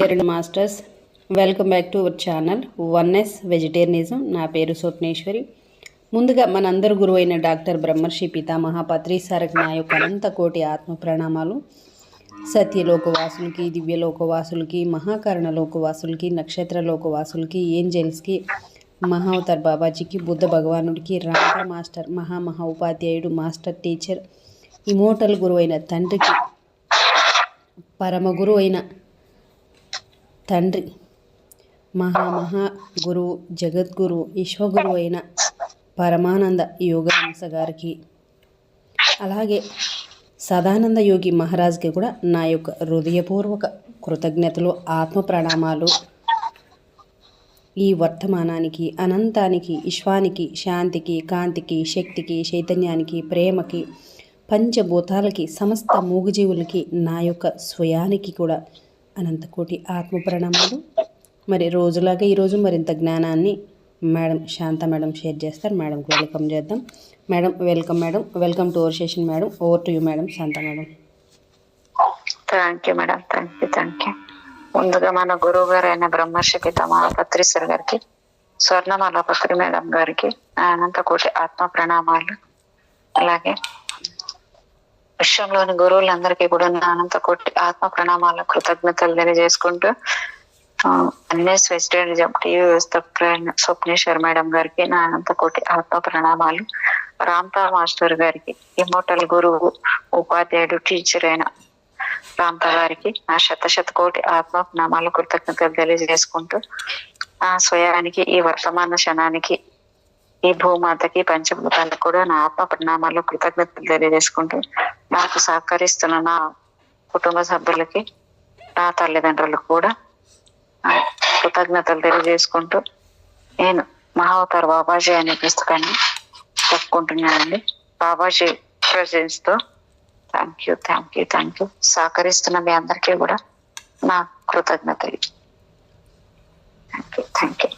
Vegetarian masters, welcome back to our channel oneness vegetarianism. నా పేరు స్వప్నేశ్వరి. ముందుగా మనందరి గురువు అయిన డాక్టర్ బ్రహ్మర్షి పితామహ పత్రి సార్కి నా యొక్క అనంత కోటి ఆత్మ ప్రణామాలు. సత్యలోకవాసులకి, దివ్యలోకవాసులకి, మహాకరణ లోకవాసులకి, నక్షత్ర లోకవాసులకి, ఏంజల్స్కి, మహావతార్ బాబాజీకి, బుద్ధ భగవానుడికి, రాంప మాస్టర్, మహా ఉపాధ్యాయుడు, మాస్టర్ టీచర్, ఇమోటల్ గురువు అయిన తండ్రికి, పరమ గురువు అయిన తండ్రి, మహా గురువు, జగద్గురు, విశ్వగురువు అయిన పరమానంద యోగహంస గారికి, అలాగే సదానంద యోగి మహారాజ్కి కూడా నా యొక్క హృదయపూర్వక కృతజ్ఞతలు, ఆత్మ ప్రణామాలు. ఈ వర్తమానానికి, అనంతానికి, విశ్వానికి, శాంతికి, కాంతికి, శక్తికి, చైతన్యానికి, ప్రేమకి, పంచభూతాలకి, సమస్త మూగజీవులకి, నా యొక్క స్వయానికి కూడా అనంతకోటి ఆత్మ ప్రణామాలు. మరి రోజులాగా ఈరోజు మరింత జ్ఞానాన్ని మేడం శాంత మేడం షేర్ చేస్తారు. మేడంకి వెల్కమ్ చేద్దాం. Madam welcome. Madam welcome to our session. Madam over to you madam. Shanta madam. Thank you madam. Thank you. ముందుగా మన గురువు గారు అయిన బ్రహ్మర్షి పితామహ పత్రి సార్ గారికి, స్వర్ణమాల పత్రి మేడం గారికి అనంతకోటి ఆత్మ ప్రణామాలు. అలాగే విశ్వంలోని గురువులందరికీ కూడా అనంత కోటి ఆత్మ ప్రణామాల కృతజ్ఞతలు తెలియజేసుకుంటూ అన్నేస్ వెజిటేరియనిజం టీవీ వ్యవస్థ స్వప్నేశ్వర్ మేడం గారికి నా అనంత కోటి ఆత్మ ప్రణామాలు. రామ్తా మాస్టర్ గారికి, ఇమోటల్ గురువు, ఉపాధ్యాయుడు, టీచర్ అయిన రామ్తా గారికి నా శత కోటి ఆత్మ ప్రణామాల కృతజ్ఞతలు తెలియజేసుకుంటూ ఆ స్వయానికి, ఈ వర్తమాన క్షణానికి, ఈ భూమాతకి, పంచభూతాలకు కూడా నా ఆత్మ ప్రణామాలు కృతజ్ఞతలు తెలియజేసుకుంటూ నాకు సహకరిస్తున్న నా కుటుంబ సభ్యులకి, నా తల్లిదండ్రులకు కూడా కృతజ్ఞతలు తెలియజేసుకుంటూ నేను మహావతార్ బాబాజీ అనే పుస్తకాన్ని చెప్పుకుంటున్నానండి. బాబాజీ ప్రెజెన్స్ తో థ్యాంక్ యూ. సహకరిస్తున్న మీ అందరికీ కూడా నా కృతజ్ఞతలు. Thank you.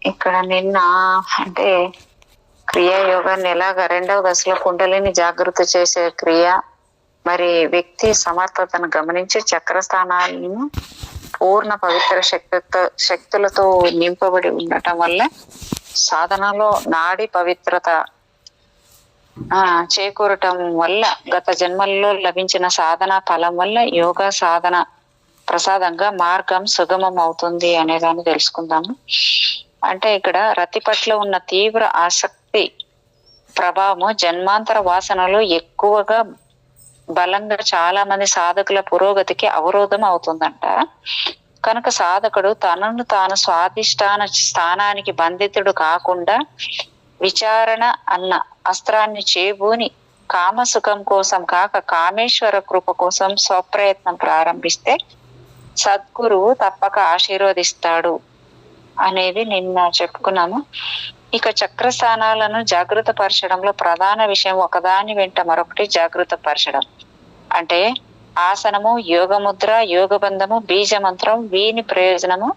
ఇక్కడ నిన్న అంటే క్రియాయోగాన్ని ఎలాగ రెండవ దశలో కుండలిని జాగృతి చేసే క్రియ, మరి వ్యక్తి సమర్థతను గమనించి చక్రస్థానాలను పూర్ణ పవిత్ర శక్తులతో నింపబడి ఉండటం వల్ల సాధనలో నాడి పవిత్రత చేకూరటం వల్ల, గత జన్మల్లో లభించిన సాధన ఫలం వల్ల యోగా సాధన ప్రసాదంగా మార్గం సుగమం అవుతుంది అనేదాన్ని తెలుసుకుందాము. అంటే ఇక్కడ రతి పట్ల ఉన్న తీవ్ర ఆసక్తి ప్రభావము జన్మాంతర వాసనలు ఎక్కువగా బలంగా చాలా మంది సాధకుల పురోగతికి అవరోధం అవుతుందంట. కనుక సాధకుడు తనను తాను స్వాధిష్టాన స్థానానికి బంధితుడు కాకుండా విచారణ అన్న అస్త్రాన్ని చేబూని కామసుఖం కోసం కాక కామేశ్వర కృప కోసం స్వప్రయత్నం ప్రారంభిస్తే సద్గురువు తప్పక ఆశీర్వదిస్తాడు అనేది నిన్న చెప్పుకున్నాము. ఇక చక్రస్థానాలను జాగృత పరచడంలో ప్రధాన విషయం ఒకదాని వెంట మరొకటి జాగృత పరచడం. అంటే ఆసనము, యోగముద్ర, యోగబంధము, బీజమంత్రం, వీని ప్రయోజనము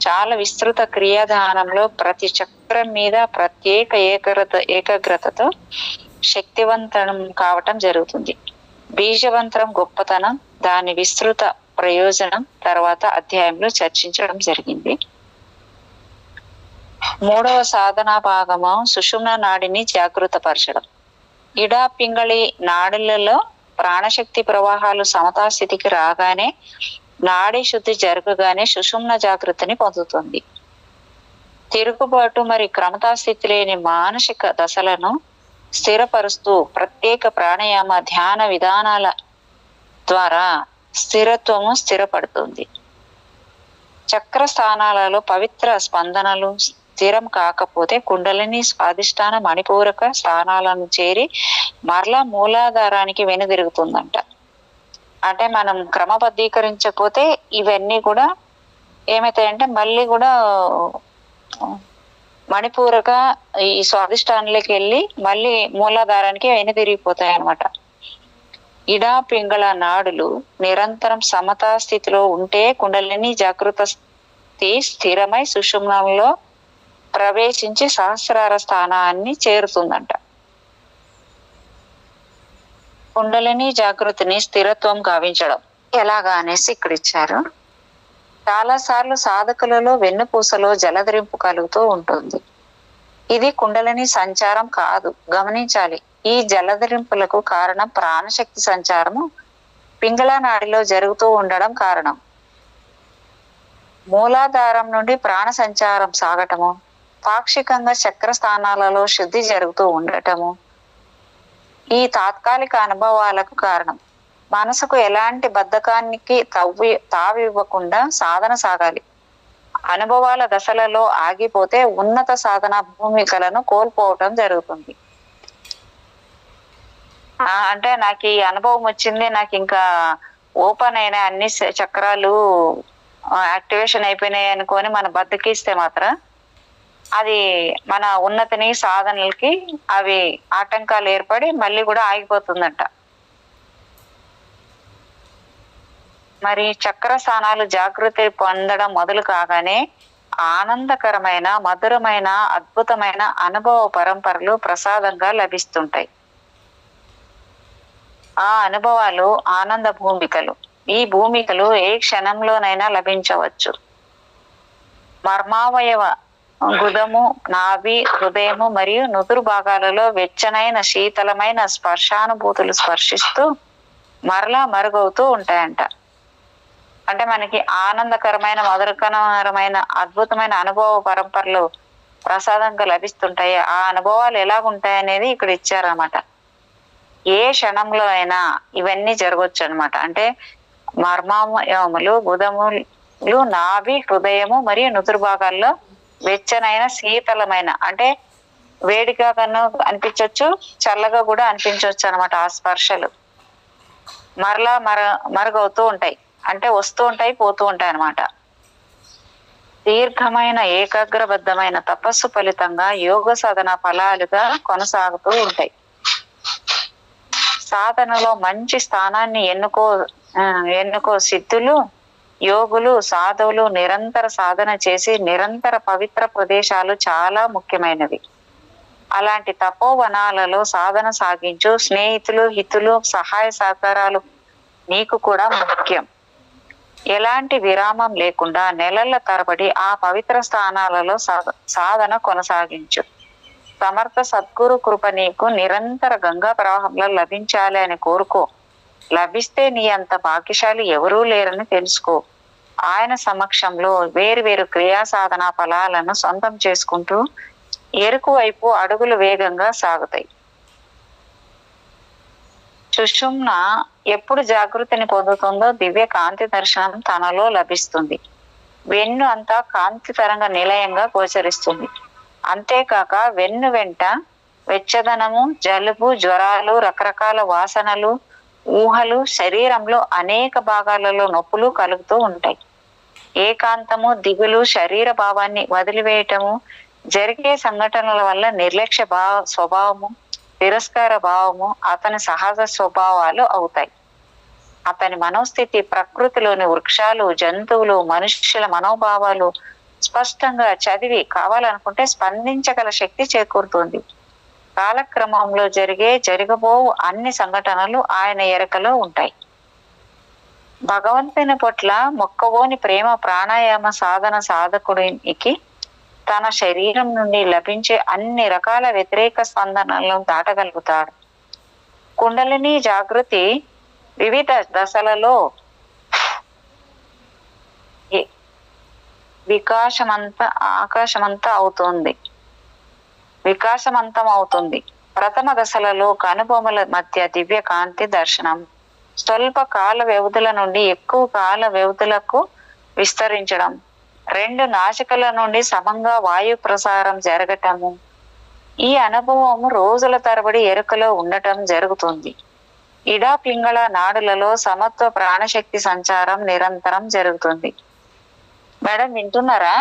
చాలా విస్తృత క్రియాధానంలో ప్రతి చక్రం మీద ప్రత్యేక ఏకాగ్రతతో శక్తివంతం కావటం జరుగుతుంది. బీజమంత్రం గొప్పతనం, దాని విస్తృత ప్రయోజనం తర్వాత అధ్యాయంలో చర్చించడం జరిగింది. మూడవ సాధనా భాగము సుషుమ్న నాడిని జాగృత పరచడం. ఇడా పింగళి నాడులలో ప్రాణశక్తి ప్రవాహాలు సమతాస్థితికి రాగానే, నాడీ శుద్ధి జరగగానే సుషుమ్న జాగృతిని పొందుతుంది. తిరుగుబాటు మరి క్రమతాస్థితి లేని మానసిక దశలను స్థిరపరుస్తూ ప్రత్యేక ప్రాణాయామ ధ్యాన విధానాల ద్వారా స్థిరత్వము స్థిరపడుతుంది. చక్ర స్థానాలలో పవిత్ర స్పందనలు స్థిరం కాకపోతే కుండలిని స్వాధిష్టాన మణిపూరక స్థానాలను చేరి మరలా మూలాధారానికి వెనుదిరుగుతుందంట. అంటే మనం క్రమబద్ధీకరించకపోతే ఇవన్నీ కూడా ఏమవుతాయంటే మళ్ళీ కూడా మణిపూరక ఈ స్వాధిష్టానంలోకి వెళ్ళి మళ్ళీ మూలాధారానికి వెనుదిరిగిపోతాయి అన్నమాట. ఇడా పింగళ నాడులు నిరంతరం సమతా స్థితిలో ఉంటే కుండలిని జాగృత స్థిరమై సుషుమ్నంలో ప్రవేశించి సహస్రార స్థానాన్ని చేరుతుందంట. కుండలిని జాగృతిని స్థిరత్వం గావించడం ఎలాగా అనేసి ఇక్కడ ఇచ్చారు. చాలా సార్లు సాధకులలో వెన్నుపూసలో జలధరింపు కలుగుతూ ఉంటుంది. ఇది కుండలిని సంచారం కాదు, గమనించాలి. ఈ జలధరింపులకు కారణం ప్రాణశక్తి సంచారము పింగళ నాడిలో జరుగుతూ ఉండడం కారణం. మూలాధారం నుండి ప్రాణ సంచారం సాగటము, పాక్షికంగా చక్ర స్థానాలలో శుద్ధి జరుగుతూ ఉండటము ఈ తాత్కాలిక అనుభవాలకు కారణం. మనసుకు ఎలాంటి బద్ధకానికి తావివ్వకుండా సాధన సాగాలి. అనుభవాల దశలలో ఆగిపోతే ఉన్నత సాధన భూమికలను కోల్పోవటం జరుగుతుంది. అంటే నాకు ఈ అనుభవం వచ్చింది, నాకు ఇంకా ఓపెన్ అయిన అన్ని చక్రాలు యాక్టివేషన్ అయిపోయినాయి అనుకొని మనం బద్దకిస్తే మాత్రం అది మన ఉన్నతిని సాధనలకి అవి ఆటంకాలు ఏర్పడి మళ్ళీ కూడా ఆగిపోతుందంట. మరి చక్ర స్థానాలు జాగృతి పొందడం మొదలు కాగానే ఆనందకరమైన, మధురమైన, అద్భుతమైన అనుభవ పరంపరలు ప్రసాదంగా లభిస్తుంటాయి. ఆ అనుభవాలు ఆనంద భూమికలు. ఈ భూమికలు ఏ క్షణంలోనైనా లభించవచ్చు. మర్మావయవ గుదము, నాభి, హృదయము మరియు నుదురు భాగాలలో వెచ్చనైన శీతలమైన స్పర్శానుభూతులు స్పర్శిస్తూ మరలా మరుగవుతూ ఉంటాయంట. అంటే మనకి ఆనందకరమైన, మధురకరమైన, అద్భుతమైన అనుభవ పరంపరలు ప్రసాదంగా లభిస్తుంటాయి. ఆ అనుభవాలు ఎలాగుంటాయనేది ఇక్కడ ఇచ్చారన్నమాట. ఏ క్షణంలో అయినా ఇవన్నీ జరగవచ్చు అనమాట. అంటే మర్మావయవములు, గుదములు, నాభి, హృదయము మరియు నుదురు భాగాల్లో వెచ్చనైన శీతలమైన, అంటే వేడిగా కన్నా అనిపించవచ్చు, చల్లగా కూడా అనిపించవచ్చు అనమాట. ఆ స్పర్శలు మరలా మరుగవుతూ ఉంటాయి, అంటే వస్తూ ఉంటాయి, పోతూ ఉంటాయి అనమాట. దీర్ఘమైన ఏకాగ్రబద్ధమైన తపస్సు ఫలితంగా యోగ సాధన ఫలాలుగా కొనసాగుతూ ఉంటాయి. సాధనలో మంచి స్థానాన్ని ఎన్నుకో సిద్ధులు, యోగులు, సాధువులు నిరంతర సాధన చేసి నిరంతర పవిత్ర ప్రదేశాలు చాలా ముఖ్యమైనవి. అలాంటి తపోవనాలలో సాధన సాగించు స్నేహితులు, హితులు, సహాయ సహకారాలు నీకు కూడా ముఖ్యం. ఎలాంటి విరామం లేకుండా నెలల తరబడి ఆ పవిత్ర స్థానాలలో సాధన కొనసాగించు. సమర్థ సద్గురు కృప నీకు నిరంతర గంగా ప్రవాహంలో లభించాలి అని కోరుకో. లభిస్తే నీ అంత భాగ్యశాలి ఎవరూ లేరని తెలుసుకో. ఆయన సమక్షంలో వేరు క్రియా సాధన ఫలాలను సొంతం చేసుకుంటూ ఎరుకు వైపు అడుగులు వేగంగా సాగుతాయి. సుషుమ్న ఎప్పుడు జాగృతిని పొందుతుందో దివ్య కాంతి దర్శనం తనలో లభిస్తుంది. వెన్ను అంతా కాంతి తరంగ నిలయంగా గోచరిస్తుంది. అంతేకాక వెన్ను వెంట వెచ్చదనము, జలుబు, జ్వరాలు, రకరకాల వాసనలు, ఊహలు, శరీరంలో అనేక భాగాలలో నొప్పులు కలుగుతూ ఉంటాయి. ఏకాంతము, దిగులు, శరీర భావాన్ని వదిలివేయటము, జరిగే సంఘటనల వల్ల నిర్లక్ష్య స్వభావము, తిరస్కార భావము అతని సహజ స్వభావాలు అవుతాయి. అతని మనోస్థితి ప్రకృతిలోని వృక్షాలు, జంతువులు, మనుష్యుల మనోభావాలు స్పష్టంగా చదివి కావాలనుకుంటే స్పందించగల శక్తి చేకూరుతుంది. కాలక్రమంలో జరగబోవు అన్ని సంఘటనలు ఆయన ఎరకలో ఉంటాయి. భగవంతుని పట్ల మొక్కవోని ప్రేమ ప్రాణాయామ సాధన సాధకుడికి తన శరీరం నుండి లభించే అన్ని రకాల వ్యతిరేక స్పందనలను దాటగలుగుతాడు. కుండలిని జాగృతి వివిధ దశలలో వికాసమంతం అవుతుంది. ప్రథమ దశలలో కనుబొమ్మల మధ్య దివ్య కాంతి దర్శనం, స్వల్ప కాల వ్యవధుల నుండి ఎక్కువ కాల వ్యవధులకు విస్తరించడం, 2 నాసికల నుండి సమంగా వాయు ప్రసారం జరగటము, ఈ అనుభవం రోజుల తరబడి ఎరుకలో ఉండటం జరుగుతుంది. ఇడా పింగళ నాడులలో సమత్వ ప్రాణశక్తి సంచారం నిరంతరం జరుగుతుంది. మేడం వింటున్నారా?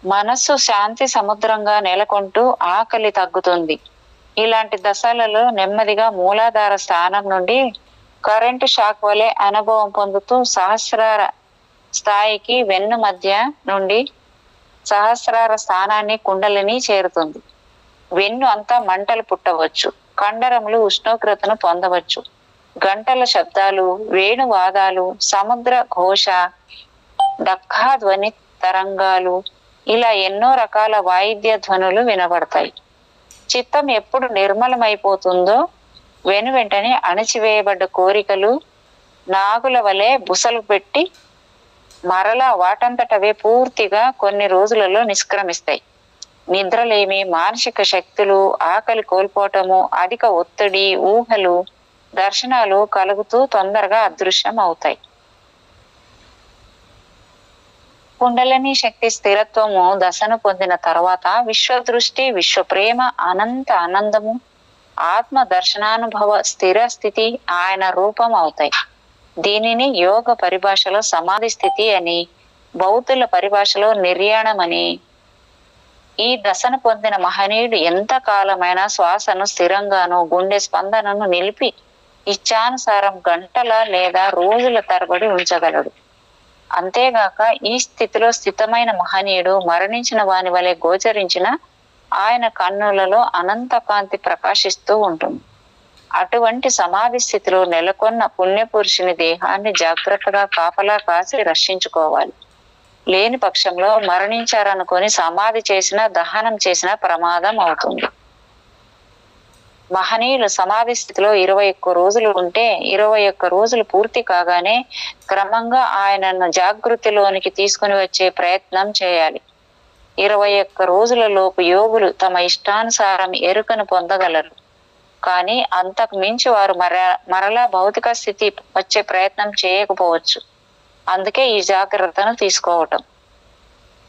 మనస్సు శాంతి సముద్రంగా నెలకొంటూ ఆకలి తగ్గుతుంది. ఇలాంటి దశలలో నెమ్మదిగా మూలాధార స్థానం నుండి కరెంటు షాక్ వలె అనుభవం పొందుతూ సహస్రార స్థాయికి వెన్ను మధ్య నుండి సహస్రార స్థానాన్ని కుండలిని చేరుతుంది. వెన్ను అంతా మంటలు పుట్టవచ్చు, కండరములు ఉష్ణోగ్రతను పొందవచ్చు. గంటల శబ్దాలు, వేణువాదాలు, సముద్ర ఘోష, డక్కా ధ్వని తరంగాలు, ఇలా ఎన్నో రకాల వాయిద్య ధ్వనులు వినబడతాయి. చిత్తం ఎప్పుడు నిర్మలమైపోతుందో వెంటనే అణచివేయబడ్డ కోరికలు నాగుల వలె బుసలు పెట్టి మరలా వాటంతటవే పూర్తిగా కొన్ని రోజులలో నిష్క్రమిస్తాయి. నిద్రలేమి, మానసిక శక్తులు, ఆకలి కోల్పోవటము, అధిక ఒత్తిడి, ఊహలు, దర్శనాలు కలుగుతూ తొందరగా అదృశ్యం అవుతాయి. కుండలిని శక్తి స్థిరత్వము దశను పొందిన తర్వాత విశ్వదృష్టి, విశ్వప్రేమ, అనంత ఆనందము, ఆత్మ దర్శనానుభవ స్థిర స్థితి ఆయన రూపం అవుతాయి. దీనిని యోగ పరిభాషలో సమాధి స్థితి అని, బౌద్ధుల పరిభాషలో నిర్యాణం అని. ఈ దశను పొందిన మహనీయుడు ఎంత కాలమైనా శ్వాసను స్థిరంగాను, గుండె స్పందనను నిలిపి ఇచ్ఛానుసారం గంటల లేదా రోజుల తరబడి ఉంచగలడు. అంతేగాక ఈ స్థితిలో స్థితమైన మహనీయుడు మరణించిన వాని వలె గోచరించిన ఆయన కన్నులలో అనంత కాంతి ప్రకాశిస్తూ ఉంటుంది. అటువంటి సమాధి స్థితిలో నెలకొన్న పుణ్యపురుషుని దేహాన్ని జాగ్రత్తగా కాపలా కాసి రక్షించుకోవాలి. లేని పక్షంలో మరణించారనుకొని సమాధి చేసిన, దహనం చేసిన ప్రమాదం అవుతుంది. మహనీయులు సమాధి స్థితిలో 21 రోజులు ఉంటే 21 రోజులు పూర్తి కాగానే క్రమంగా ఆయనను జాగృతిలోనికి తీసుకుని వచ్చే ప్రయత్నం చేయాలి. 21 రోజుల లోపు యోగులు తమ ఇష్టానుసారం ఎరుకను పొందగలరు. కానీ అంతకు మించి వారు మరలా భౌతిక స్థితి వచ్చే ప్రయత్నం చేయకపోవచ్చు. అందుకే ఈ జాగ్రత్తను తీసుకోవటం.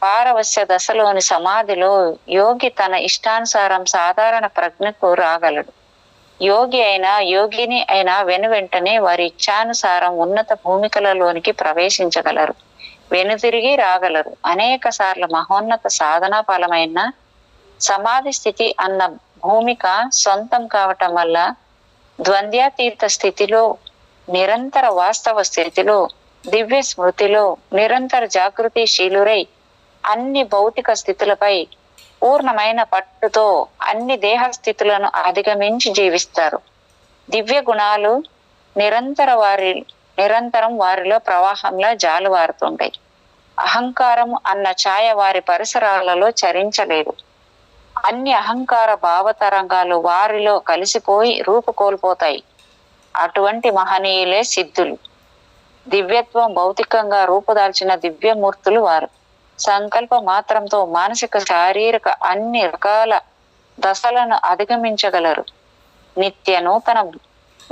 పారవస్య దశలోని సమాధిలో యోగి తన ఇష్టానుసారం సాధారణ ప్రజ్ఞకు రాగలడు. యోగి అయినా యోగిని అయినా వెంటనే వారి ఇచ్ఛానుసారం ఉన్నత భూమికలలోనికి ప్రవేశించగలరు, వెనుతిరిగి రాగలరు. అనేక సార్లు మహోన్నత సాధనా ఫలమైన సమాధి స్థితి అన్న భూమిక సొంతం కావటం వల్ల ద్వంద్వాతీత స్థితిలో, నిరంతర వాస్తవ స్థితిలో, దివ్య స్మృతిలో నిరంతర జాగృతిశీలురై అన్ని భౌతిక స్థితులపై పూర్ణమైన పట్టుతో అన్ని దేహ స్థితులను అధిగమించి జీవిస్తారు. దివ్య గుణాలు నిరంతరం వారిలో ప్రవాహంలా జాలువారుతుంటాయి. అహంకారం అన్న ఛాయ వారి పరిసరాలలో చరించలేదు. అన్ని అహంకార భావతరంగాలు వారిలో కలిసిపోయి రూపు కోల్పోతాయి. అటువంటి మహనీయులే సిద్ధులు. దివ్యత్వం భౌతికంగా రూపుదాల్చిన దివ్యమూర్తులు వారు. సంకల్ప మాత్రంతో మానసిక, శారీరక అన్ని రకాల దశలను అధిగమించగలరు. నిత్య నూతన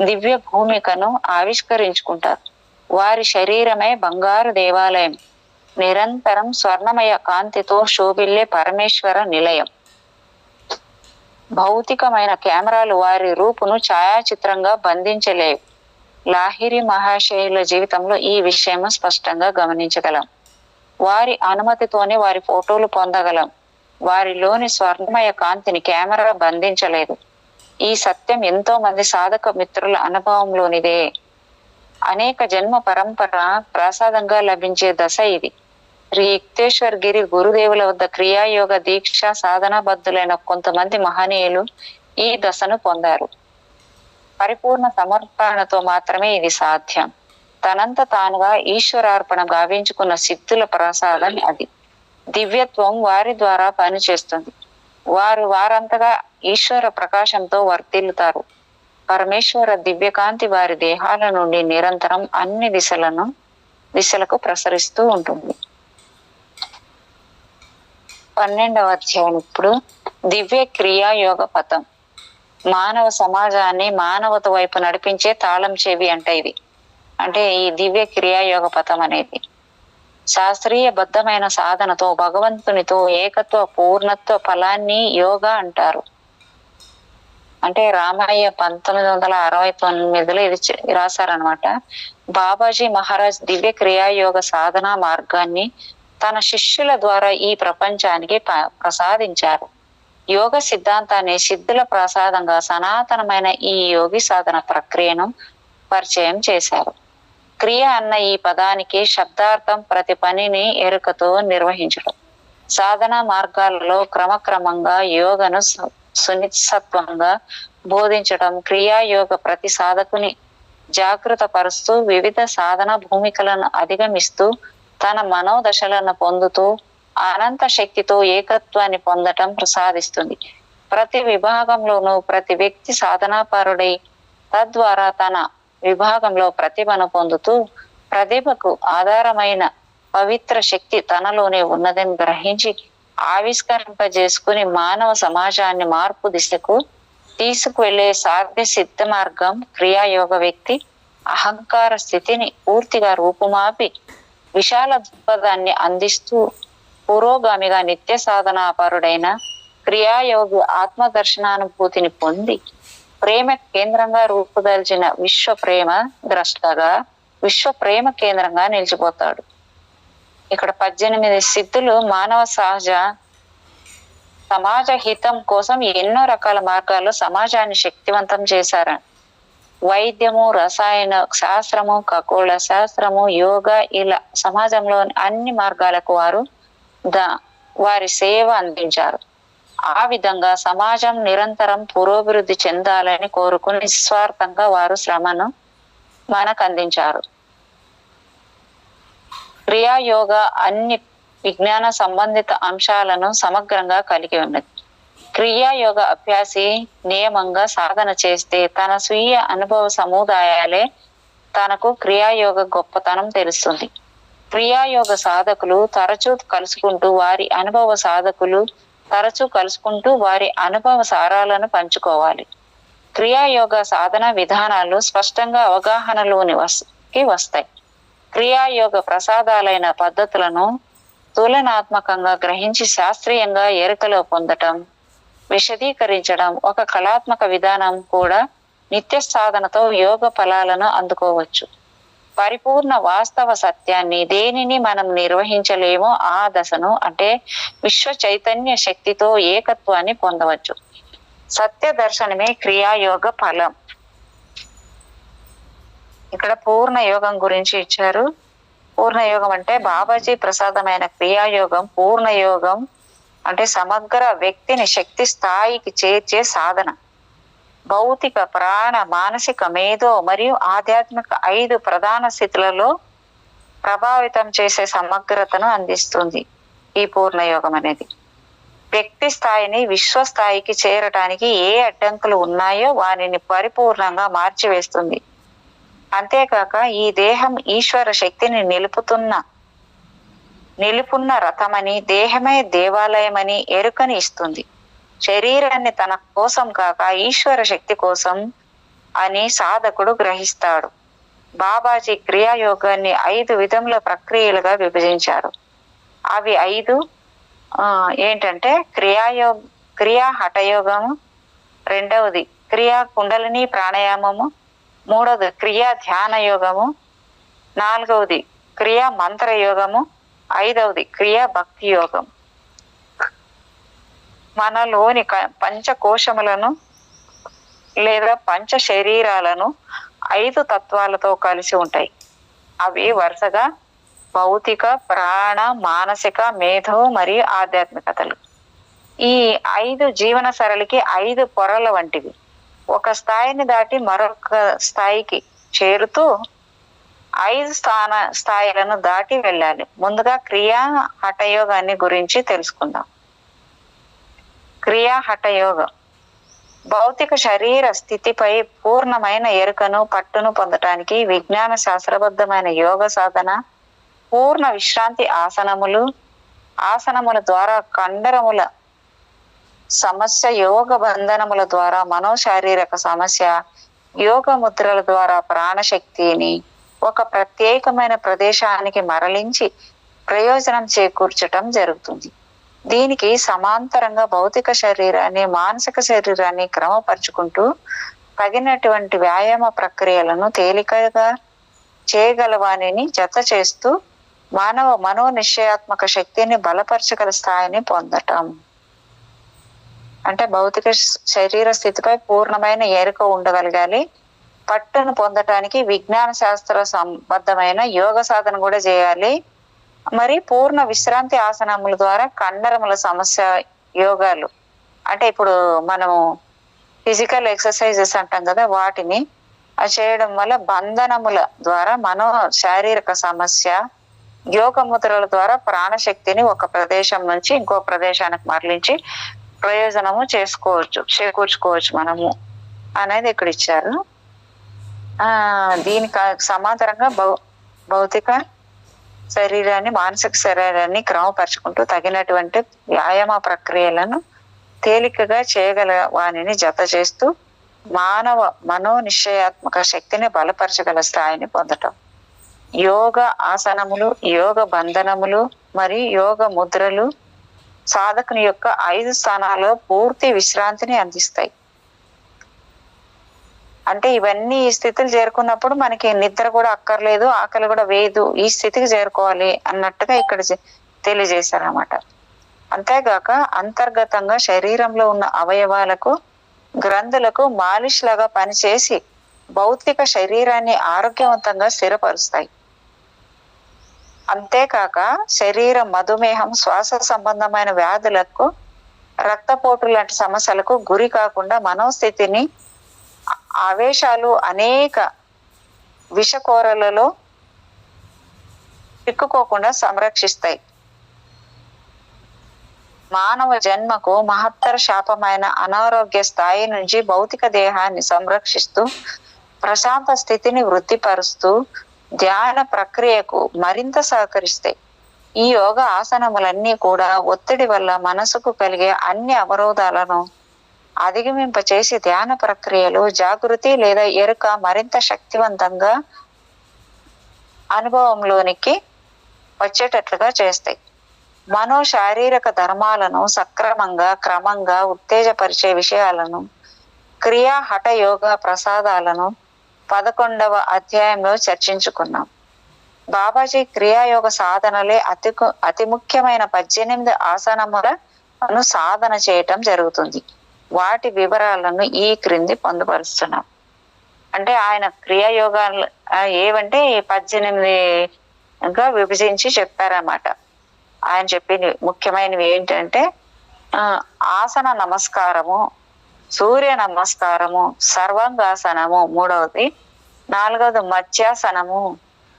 దివ్య భూమికను ఆవిష్కరించుకుంటారు. వారి శరీరమే బంగారు దేవాలయం, నిరంతరం స్వర్ణమయ కాంతితో శోభిల్లే పరమేశ్వర నిలయం. భౌతికమైన కెమెరాలు వారి రూపును ఛాయాచిత్రంగా బంధించలేవు. లాహిరి మహాశయుల జీవితంలో ఈ విషయం స్పష్టంగా గమనించగలం. వారి అనుమతితోనే వారి ఫోటోలు పొందగలం. వారిలోని స్వర్ణమయ కాంతిని కెమెరా బంధించలేదు. ఈ సత్యం ఎంతో మంది సాధక మిత్రుల అనుభవంలోనిదే. అనేక జన్మ పరంపర ప్రసాదంగా లభించే దశ ఇది. శ్రీ యుక్తేశ్వర్ గిరి గురుదేవుల వద్ద క్రియాయోగ దీక్ష సాధనాబద్ధులైన కొంతమంది మహనీయులు ఈ దశను పొందారు. పరిపూర్ణ సమర్పణతో మాత్రమే ఇది సాధ్యం. తనంత తానుగా ఈశ్వరార్పణ గావించుకున్న సిద్ధుల ప్రసాదం అది. దివ్యత్వం వారి ద్వారా పనిచేస్తుంది. వారంతగా ఈశ్వర ప్రకాశంతో వర్తిల్లుతారు. పరమేశ్వర దివ్యకాంతి వారి దేహాల నుండి నిరంతరం అన్ని దిశలకు ప్రసరిస్తూ ఉంటుంది. 12వ అధ్యాయం ఇప్పుడు దివ్య క్రియాయోగ పథం. మానవ సమాజాన్ని మానవత వైపు నడిపించే తాళం చెవి అంట ఇది. అంటే ఈ దివ్య క్రియాయోగ పథం అనేది శాస్త్రీయ బద్ధమైన సాధనతో భగవంతునితో ఏకత్వ పూర్ణత్వ ఫలాన్ని యోగా అంటారు. అంటే రామయ్య 1969లో ఇది రాశారనమాట. బాబాజీ మహారాజ్ దివ్య క్రియాయోగ సాధనా మార్గాన్ని తన శిష్యుల ద్వారా ఈ ప్రపంచానికి ప్రసాదించారు. యోగ సిద్ధాంతాన్ని సిద్ధుల ప్రసాదంగా సనాతనమైన ఈ యోగి సాధన ప్రక్రియను పరిచయం చేశారు. క్రియ అన్న ఈ పదానికి శబ్దార్థం ప్రతి పనిని ఎరుకతో నిర్వహించడం. సాధనా మార్గాలలో క్రమక్రమంగా యోగను సునిశ్చత్వంగా బోధించడం క్రియాయోగ ప్రతి సాధకుని జాగృత పరుస్తూ వివిధ సాధన భూమికలను అధిగమిస్తూ తన మనోదశలను పొందుతూ అనంత శక్తితో ఏకత్వాన్ని పొందటం ప్రసాదిస్తుంది. ప్రతి విభాగంలోనూ ప్రతి వ్యక్తి సాధనాపరుడై తద్వారా తన విభాగంలో ప్రతిభను పొందుతూ ప్రతిభకు ఆధారమైన పవిత్ర శక్తి తనలోనే ఉన్నదని గ్రహించి ఆవిష్కరింపజేసుకుని మానవ సమాజాన్ని మార్పు దిశకు తీసుకువెళ్లే సాధ్య సిద్ధ మార్గం క్రియాయోగ. వ్యక్తి అహంకార స్థితిని పూర్తిగా రూపుమాపి విశాల దృక్పథాన్ని అందిస్తూ పురోగామిగా నిత్య సాధనాపరుడైన క్రియాయోగి ఆత్మదర్శనానుభూతిని పొంది ప్రేమ కేంద్రంగా రూపుదాల్చిన విశ్వ ప్రేమ ద్రష్టగా విశ్వ ప్రేమ కేంద్రంగా నిలిచిపోతాడు. ఇక్కడ 18 సిద్ధులు మానవ సమాజ హితం కోసం ఎన్నో రకాల మార్గాల్లో సమాజాన్ని శక్తివంతం చేశారని వైద్యము, రసాయన శాస్త్రము, ఖగోళ శాస్త్రము, యోగా ఇలా సమాజంలోని అన్ని మార్గాలకు వారు వారి సేవ అందించారు. ఆ విధంగా సమాజం నిరంతరం పురోభివృద్ధి చెందాలని కోరుకుని నిస్వార్థంగా వారు శ్రమను మనకు అందించారు. క్రియాయోగ అన్ని విజ్ఞాన సంబంధిత అంశాలను సమగ్రంగా కలిగి ఉన్నది. క్రియాయోగ అభ్యాసి నియమంగా సాధన చేస్తే తన స్వీయ అనుభవ సముదాయాలే తనకు క్రియాయోగ గొప్పతనం తెలుస్తుంది. క్రియాయోగ సాధకులు తరచూ కలుసుకుంటూ వారి అనుభవ సారాలను పంచుకోవాలి. క్రియాయోగ సాధన విధానాలు స్పష్టంగా అవగాహనలోని వస్తాయి. క్రియాయోగ ప్రసాదాలైన పద్ధతులను తులనాత్మకంగా గ్రహించి శాస్త్రీయంగా ఎరుకలో పొందటం, విశదీకరించడం ఒక కళాత్మక విధానం. కూడా నిత్య సాధనతో యోగ ఫలాలను అందుకోవచ్చు. పరిపూర్ణ వాస్తవ సత్యాన్ని దేనిని మనం నిర్వహించలేమో ఆ దశను అంటే విశ్వ చైతన్య శక్తితో ఏకత్వాన్ని పొందవచ్చు. సత్య దర్శనమే క్రియాయోగ ఫలం. ఇక్కడ పూర్ణ యోగం గురించి ఇచ్చారు. పూర్ణ యోగం అంటే బాబాజీ ప్రసాదమైన క్రియాయోగం. పూర్ణ యోగం అంటే సమగ్ర వ్యక్తిని శక్తి స్థాయికి చేర్చే సాధన. భౌతిక, ప్రాణ, మానసిక, మేధో మరియు ఆధ్యాత్మిక 5 ప్రధాన స్థితులలో ప్రభావితం చేసే సమగ్రతను అందిస్తుంది ఈ పూర్ణయోగం అనేది. వ్యక్తి స్థాయిని విశ్వ స్థాయికి చేరటానికి ఏ అడ్డంకులు ఉన్నాయో వానిని పరిపూర్ణంగా మార్చివేస్తుంది. అంతేకాక ఈ దేహం ఈశ్వర శక్తిని నిలుపున్న రథమని, దేహమే దేవాలయమని ఎరుకని ఇస్తుంది. శరీరాన్ని తన కోసం కాక ఈశ్వర శక్తి కోసం అని సాధకుడు గ్రహిస్తాడు. బాబాజీ క్రియాయోగాన్ని 5 విధముల ప్రక్రియలుగా విభజించారు. అవి 5 ఏంటంటే క్రియా హఠయోగము, 2వది క్రియా కుండలిని ప్రాణాయామము, 3వది క్రియా ధ్యాన యోగము, 4వది క్రియా మంత్ర యోగము, 5వది క్రియా భక్తి యోగం. మనలోని పంచకోశములను లేదా పంచ శరీరాలను 5 తత్వాలతో కలిసి ఉంటాయి. అవి వరుసగా భౌతిక, ప్రాణ, మానసిక, మేధో మరియు ఆధ్యాత్మికతలు. ఈ 5 జీవన సరళికి 5 పొరల వంటివి. ఒక స్థాయిని దాటి మరొక స్థాయికి చేరుతూ 5 స్థాయిలను దాటి వెళ్ళాలి. ముందుగా క్రియా హఠయోగాన్ని గురించి తెలుసుకుందాం. క్రియా హఠయోగం భౌతిక శరీర స్థితిపై పూర్ణమైన ఎరుకను, పట్టును పొందటానికి విజ్ఞాన శాస్త్రబద్ధమైన యోగ సాధన. పూర్ణ విశ్రాంతి ఆసనముల ద్వారా కండరముల సమస్య, యోగ బంధనముల ద్వారా మనోశారీరక సమస్య, యోగ ముద్రల ద్వారా ప్రాణశక్తిని ఒక ప్రత్యేకమైన ప్రదేశానికి మరలించి ప్రయోజనం చేకూర్చటం జరుగుతుంది. దీనికి సమాంతరంగా భౌతిక శరీరాన్ని, మానసిక శరీరాన్ని క్రమపరుచుకుంటూ తగినటువంటి వ్యాయామ ప్రక్రియలను తేలికగా చేయగలవానిని జత చేస్తూ మానవ మనోనిశ్చయాత్మక శక్తిని బలపరచగల స్థాయిని పొందటం. అంటే భౌతిక శరీర స్థితిపై పూర్ణమైన ఎరుక ఉండగలగాలి. పట్టును పొందటానికి విజ్ఞాన శాస్త్ర సంబద్ధమైన యోగ సాధన కూడా చేయాలి. మరి పూర్ణ విశ్రాంతి ఆసనముల ద్వారా కండరముల సమస్య యోగాలు అంటే ఇప్పుడు మనము ఫిజికల్ ఎక్సర్సైజెస్ అంటాం కదా, వాటిని అది చేయడం వల్ల బంధనముల ద్వారా శారీరక సమస్య, యోగ ముద్రల ద్వారా ప్రాణశక్తిని ఒక ప్రదేశం నుంచి ఇంకో ప్రదేశానికి మరలించి ప్రయోజనము చేకూర్చుకోవచ్చు మనము అనేది ఇక్కడ ఇచ్చారు. దీనికి సమాంతరంగా భౌతిక శరీరాన్ని, మానసిక శరీరాన్ని క్రమపరుచుకుంటూ తగినటువంటి వ్యాయామ ప్రక్రియలను తేలికగా చేయగల వానిని జత చేస్తూ మానవ మనోనిశ్చయాత్మక శక్తిని బలపరచగల స్థాయిని పొందటం. యోగ ఆసనములు, యోగ బంధనములు మరియు యోగ ముద్రలు సాధకుని యొక్క 5 స్థానాల్లో పూర్తి విశ్రాంతిని అందిస్తాయి. అంటే ఇవన్నీ ఈ స్థితులు చేరుకున్నప్పుడు మనకి నిద్ర కూడా అక్కర్లేదు, ఆకలి కూడా వేయదు, ఈ స్థితికి చేరుకోవాలి అన్నట్టుగా ఇక్కడ తెలియజేశారన్నమాట. అంతేగాక అంతర్గతంగా శరీరంలో ఉన్న అవయవాలకు, గ్రంథులకు మాలిష్ లాగా పనిచేసి భౌతిక శరీరాన్ని ఆరోగ్యవంతంగా స్థిరపరుస్తాయి. అంతేకాక శరీర మధుమేహం, శ్వాస సంబంధమైన వ్యాధులకు, రక్తపోటు లాంటి సమస్యలకు గురి కాకుండా మనోస్థితిని, ఆవేశాలు అనేక విషకోరలలో చిక్కుకోకుండా సంరక్షిస్తాయి. మానవ జన్మకు మహత్తర శాపమైన అనారోగ్య స్థాయి నుంచి భౌతిక దేహాన్ని సంరక్షిస్తూ ప్రశాంత స్థితిని వృద్ధిపరుస్తూ ధ్యాన ప్రక్రియకు మరింత సహకరిస్తాయి. ఈ యోగ ఆసనములన్నీ కూడా ఒత్తిడి వల్ల మనసుకు కలిగే అన్ని అవరోధాలను అధిగమింపచేసి ధ్యాన ప్రక్రియలు జాగృతి లేదా ఎరుక మరింత శక్తివంతంగా అనుభవంలోనికి వచ్చేటట్లుగా చేస్తాయి. శారీరక ధర్మాలను సక్రమంగా క్రమంగా ఉత్తేజపరిచే విషయాలను, క్రియా హఠ యోగ ప్రసాదాలను 11వ అధ్యాయంలో చర్చించుకున్నాం. బాబాజీ క్రియాయోగ సాధనలే అతి ముఖ్యమైన 18 ఆసనములను సాధన చేయటం జరుగుతుంది. వాటి వివరాలను ఈ క్రింది పొందుపరుస్తున్నాం. అంటే ఆయన క్రియాయోగాలు ఏవంటే 18గా విభజించి చెప్పారన్నమాట. ఆయన చెప్పినవి ముఖ్యమైనవి ఏంటంటే ఆసన నమస్కారము, సూర్య నమస్కారము, సర్వాంగాసనము 3వది, 4వది మత్స్యాసనము,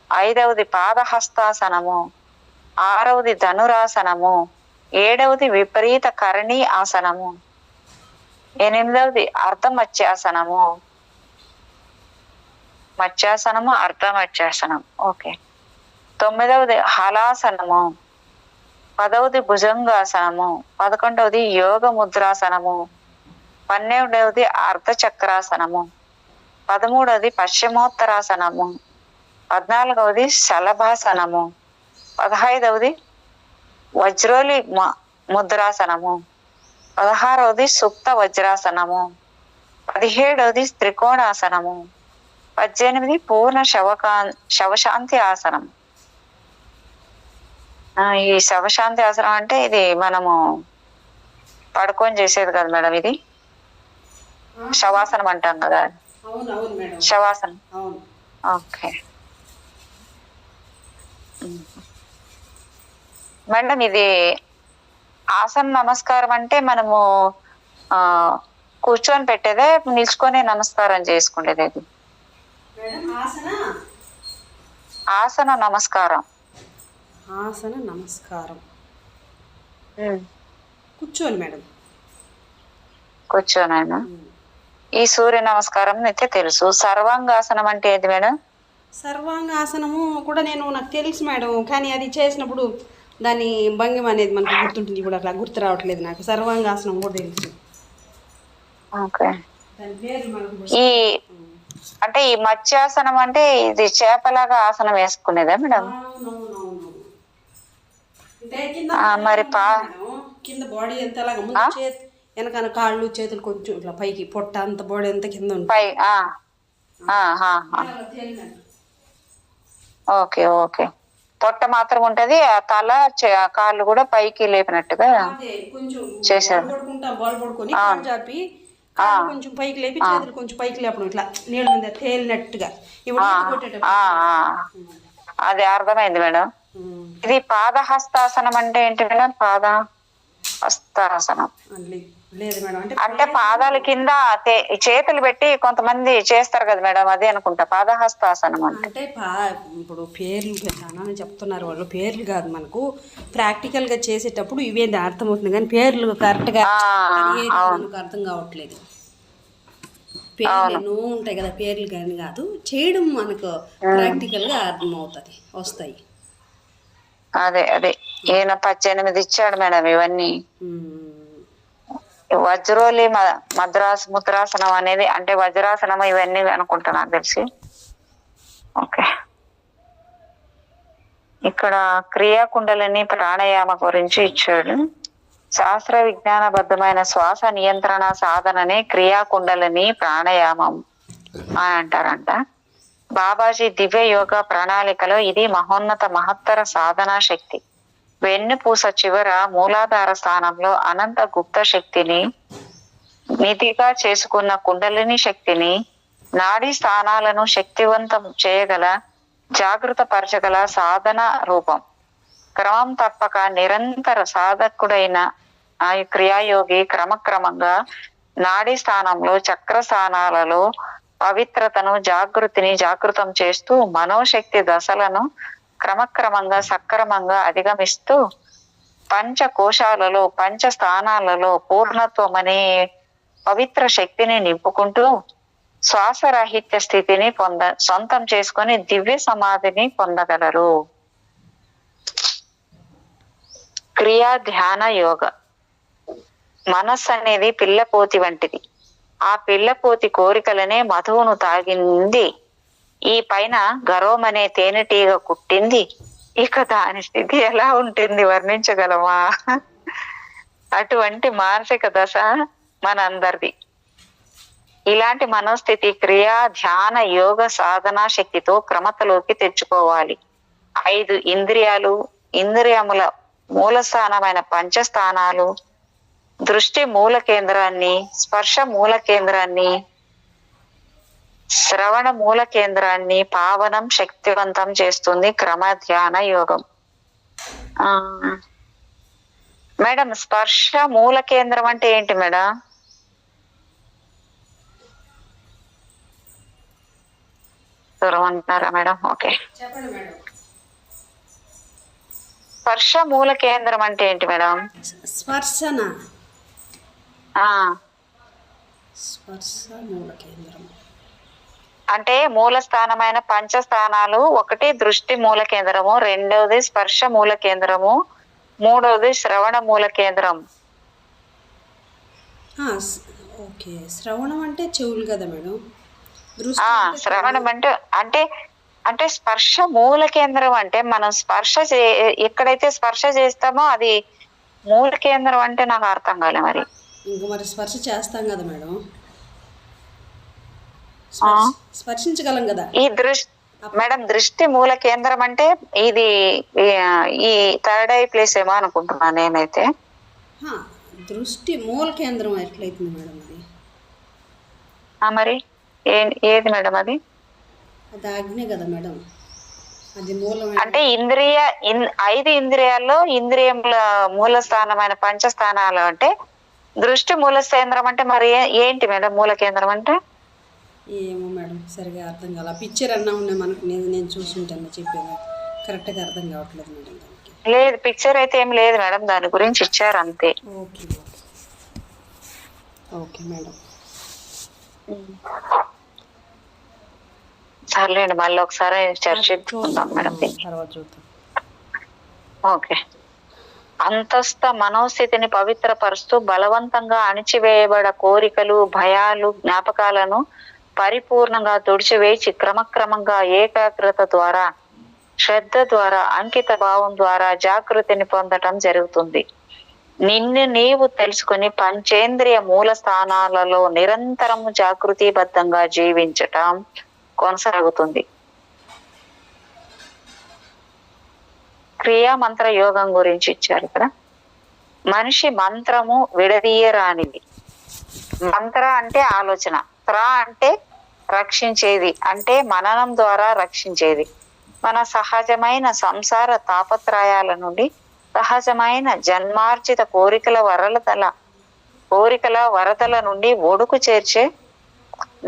5వది పాదహస్తాసనము, 6వది ధనురాసనము, 7వది విపరీత కరణీ ఆసనము, 8వది అర్ధమత్స్యాసనము, అర్ధమత్స్యాసనం. ఓకే. 9వది హలాసనము, 10వది భుజంగాసనము, 11వది యోగ ముద్రాసనము, 12వది అర్ధచక్రాసనము, 13వది పశ్చిమోత్తరాసనము, 14వది శలభాసనము, 15వది వజ్రోలి ముద్రాసనము, 16వది సుప్త వజ్రాసనము, 17వది త్రికోణాసనము, 18 పూర్ణ శవశాంతి ఆసనం. ఈ శవశాంతి ఆసనం అంటే ఇది మనము పడుకొని చేసేది కదా మేడం, ఇది శవాసనం అంటాం కదా, శవాసనం. ఓకే మేడం, ఇది ఆసన నమస్కారం అంటే మనము కూర్చొని పెట్టేదే, నిల్చుకొని నమస్కారం చేసుకునేది? ఇది ఆసన నమస్కారం. ఆసన నమస్కారం కూర్చోని మేడం, కూర్చోనైనా. ఈ సూర్య నమస్కారం అయితే తెలుసు. సర్వాంగాసనం అంటే ఏది మేడం? సర్వాంగాసనము కూడా నాకు తెలుసు మేడం, కానీ అది చేసినప్పుడు దాని భంగిమ అనేది మనకు గుర్తుంటుంది. ఇప్పుడు అట్లా గుర్తు రావట్లేదు నాకు. సర్వాంగాసనం కూడా తెలుసు. ఓకే. ఈ అంటే ఈ మత్స్యాసనం అంటే ఇది చేపలాగా ఆసనం వేసుకునేదా మేడం? మరి కింద బాడీ ఎంత అలాగా ముందు వెనకాల కాళ్ళు చేతులు కొంచెం ఇట్లా పైకి, పొట్ట అంత బాడీ ఎంత కింద ఉంటుంది. Okay okay. పొట్ట మాత్రం ఉంటది, ఆ తల కాళ్ళు కూడా పైకి లేపినట్టుగా చేశారు. కొంచెం పైకి లేపి చేతులు కొంచెం పైకి లేపడం, ఇట్లా నీళ్ళ మీద తేలినట్టుగా. అది అర్థమైంది మేడం. ఇది పాదహస్తాసనం అంటే ఏంటి మేడం? పాదహస్తాసనం లేదు మేడం, అంటే పాదాల కింద చేతులు పెట్టి కొంతమంది చేస్తారు కదా మేడం, అదే అనుకుంటా పాదహస్తాసనం అంటే ఇప్పుడు పేర్లు చాలా చెప్తున్నారు వాళ్ళు, పేర్లు కాదు మనకు ప్రాక్టికల్గా చేసేటప్పుడు ఇవేంది అర్థమవుతుంది, కానీ పేర్లు కరెక్ట్గా మనకు అర్థం కావట్లేదు. పేర్లు ఎన్నో ఉంటాయి కదా, పేర్లు కానీ కాదు, చేయడం మనకు ప్రాక్టికల్గా అర్థమవుతుంది, వస్తాయి. అదే అదే ఈయన 18 ఇచ్చాడు మేడం ఇవన్నీ. వజ్రోలి ముద్రాసనం అనేది అంటే వజ్రాసనం ఇవన్నీ అనుకుంటా నాకు తెలిసి. ఓకే, ఇక్కడ క్రియాకుండలిని ప్రాణాయామ గురించి ఇచ్చాడు. శాస్త్ర విజ్ఞానబద్ధమైన శ్వాస నియంత్రణ సాధననే క్రియాకుండలిని ప్రాణాయామం అని అంటారంట. బాబాజీ దివ్య యోగ ప్రణాళికలో ఇది మహోన్నత మహత్తర సాధనా శక్తి. వెన్నుపూస చివర మూలాధార స్థానంలో అనంత గుప్త శక్తిని నిధిగా చేసుకున్న కుండలిని శక్తిని నాడీ స్థానాలను శక్తివంతం చేయగల జాగృత పరచగల సాధన రూపం. క్రమం తప్పక నిరంతర సాధకుడైన ఆ క్రియాయోగి క్రమక్రమంగా నాడీ స్థానంలో చక్ర స్థానాలలో పవిత్రతను జాగృతం చేస్తూ మనోశక్తి దశలను క్రమక్రమంగా సక్రమంగా అధిగమిస్తూ పంచకోశాలలో పంచ స్థానాలలో పూర్ణత్వం అనే పవిత్ర శక్తిని నింపుకుంటూ శ్వాసరాహిత్య స్థితిని సొంతం చేసుకొని దివ్య సమాధిని పొందగలరు. క్రియా ధ్యాన యోగ. మనస్సు అనేది పిల్లపోతి వంటిది. ఆ పిల్లపోతి కోరికలనే మధువును తాగింది. ఈ పైన గర్వమనే తేనెటీగ కుట్టింది. ఇక దాని స్థితి ఎలా ఉంటుంది వర్ణించగలమా? అటువంటి మానసిక దశ మనందరిది. ఇలాంటి మనోస్థితి క్రియా ధ్యాన యోగ సాధనా శక్తితో క్రమతలోకి తెచ్చుకోవాలి. 5 ఇంద్రియముల మూలస్థానమైన పంచస్థానాలు, దృష్టి మూల కేంద్రాన్ని, స్పర్శ మూల కేంద్రాన్ని, శ్రవణ మూల కేంద్రాన్ని పావనం శక్తివంతం చేస్తుంది క్రమ ధ్యాన యోగం. మేడం, స్పర్శ మూల కేంద్రం అంటే ఏంటి మేడం? దూరం అంటున్నారా మేడం? ఓకే, చెప్పండి మేడం. స్పర్శ మూల కేంద్రం అంటే ఏంటి మేడం? స్పర్శన స్పర్శ మూల కేంద్రం అంటే మూల స్థానమైన పంచస్థానాలు. 1 దృష్టి మూల కేంద్రము, 2వది స్పర్శ మూల కేంద్రము, 3వది శ్రవణ మూల కేంద్రం. ఓకే, శ్రవణం అంటే చెవులు కదా మేడం. శ్రవణం అంటే అంటే స్పర్శ మూల కేంద్రం అంటే మనం ఎక్కడైతే స్పర్శ చేస్తామో అది మూల కేంద్రం అంటే నాకు అర్థం కాలే. మరి ఇంకా మరి స్పర్శ చేస్తాం కదా మేడం, స్పర్శించగలం కదా. ఈ మేడం దృష్టి మూల కేంద్రం అంటే ఇది ఈ థర్డ్ ఐ ప్లేస్ ఏమో అనుకుంటున్నా నేనైతే. దృష్టి మూల కేంద్రం ఎట్లయితుంది మేడం అది? మరి ఏది మేడం అది? అది ఆజ్ఞ కదా మేడం, అది మూలం. అంటే 5 ఇంద్రియాల్లో ఇంద్రియముల మూల స్థానమైన పంచస్థానాలు అంటే దృష్టి మూల కేంద్రం అంటే మరి ఏంటి మేడం మూల కేంద్రం అంటే? ఏమో మేడం, సరిగా అర్థం కాల. పిక్చర్ అన్నా ఉన్నాయి మనకు, నేను చూసుంటాను చెప్పేది, కరెక్ట్గా అర్థం కావట్లేదు మేడం దానికి. లేదు, పిక్చర్ అయితే ఏం లేదు మేడం, దాని గురించి ఇచ్చారు అంతే. Okay okay madam. సర్లేండి, మళ్ళీ ఒకసారి చర్చించుకుందాం మేడం. తర్వాత చూద్దాం. ఓకే. అంతస్థ మనోస్థితిని పవిత్రపరుస్తూ బలవంతంగా అణిచివేయబడ కోరికలు, భయాలు, జ్ఞాపకాలను పరిపూర్ణంగా తుడిచివేసి క్రమక్రమంగా ఏకాగ్రత ద్వారా, శ్రద్ధ ద్వారా, అంకిత భావం ద్వారా జాగృతిని పొందటం జరుగుతుంది. నిన్ను నీవు తెలుసుకుని పంచేంద్రియ మూల స్థానాలలో నిరంతరము జాగృతిబద్ధంగా జీవించటం కొనసాగుతుంది. క్రియా మంత్ర యోగం గురించి ఇచ్చారు ఇక్కడ. మనిషి మంత్రము విడదీయరానిది. మంత్ర అంటే ఆలోచన, త్ర అంటే రక్షించేది, అంటే మననం ద్వారా రక్షించేది. మన సహజమైన సంసార తాపత్రయాల నుండి, సహజమైన జన్మార్జిత కోరికల వరలతల కోరికల వరదల నుండి ఒడుకు చేర్చే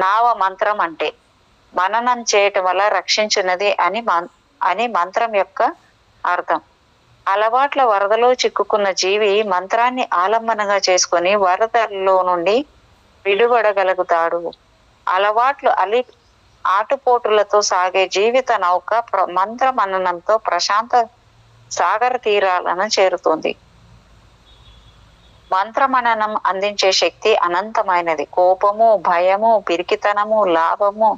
నావ మంత్రం అంటే మననం చేయటం వల్ల రక్షించున్నది అని మంత్రం యొక్క అర్థం. అలవాట్ల వరదలో చిక్కుకున్న జీవి మంత్రాన్ని ఆలంబనగా చేసుకొని వరదల్లో నుండి విడుబడగలుగుతాడు. అలవాట్లు ఆటుపోటులతో సాగే జీవిత నౌక మంత్ర మననంతో ప్రశాంత సాగర తీరాలను చేరుతుంది. మంత్రమననం అందించే శక్తి అనంతమైనది. కోపము, భయము, పిరికితనము, లాభము,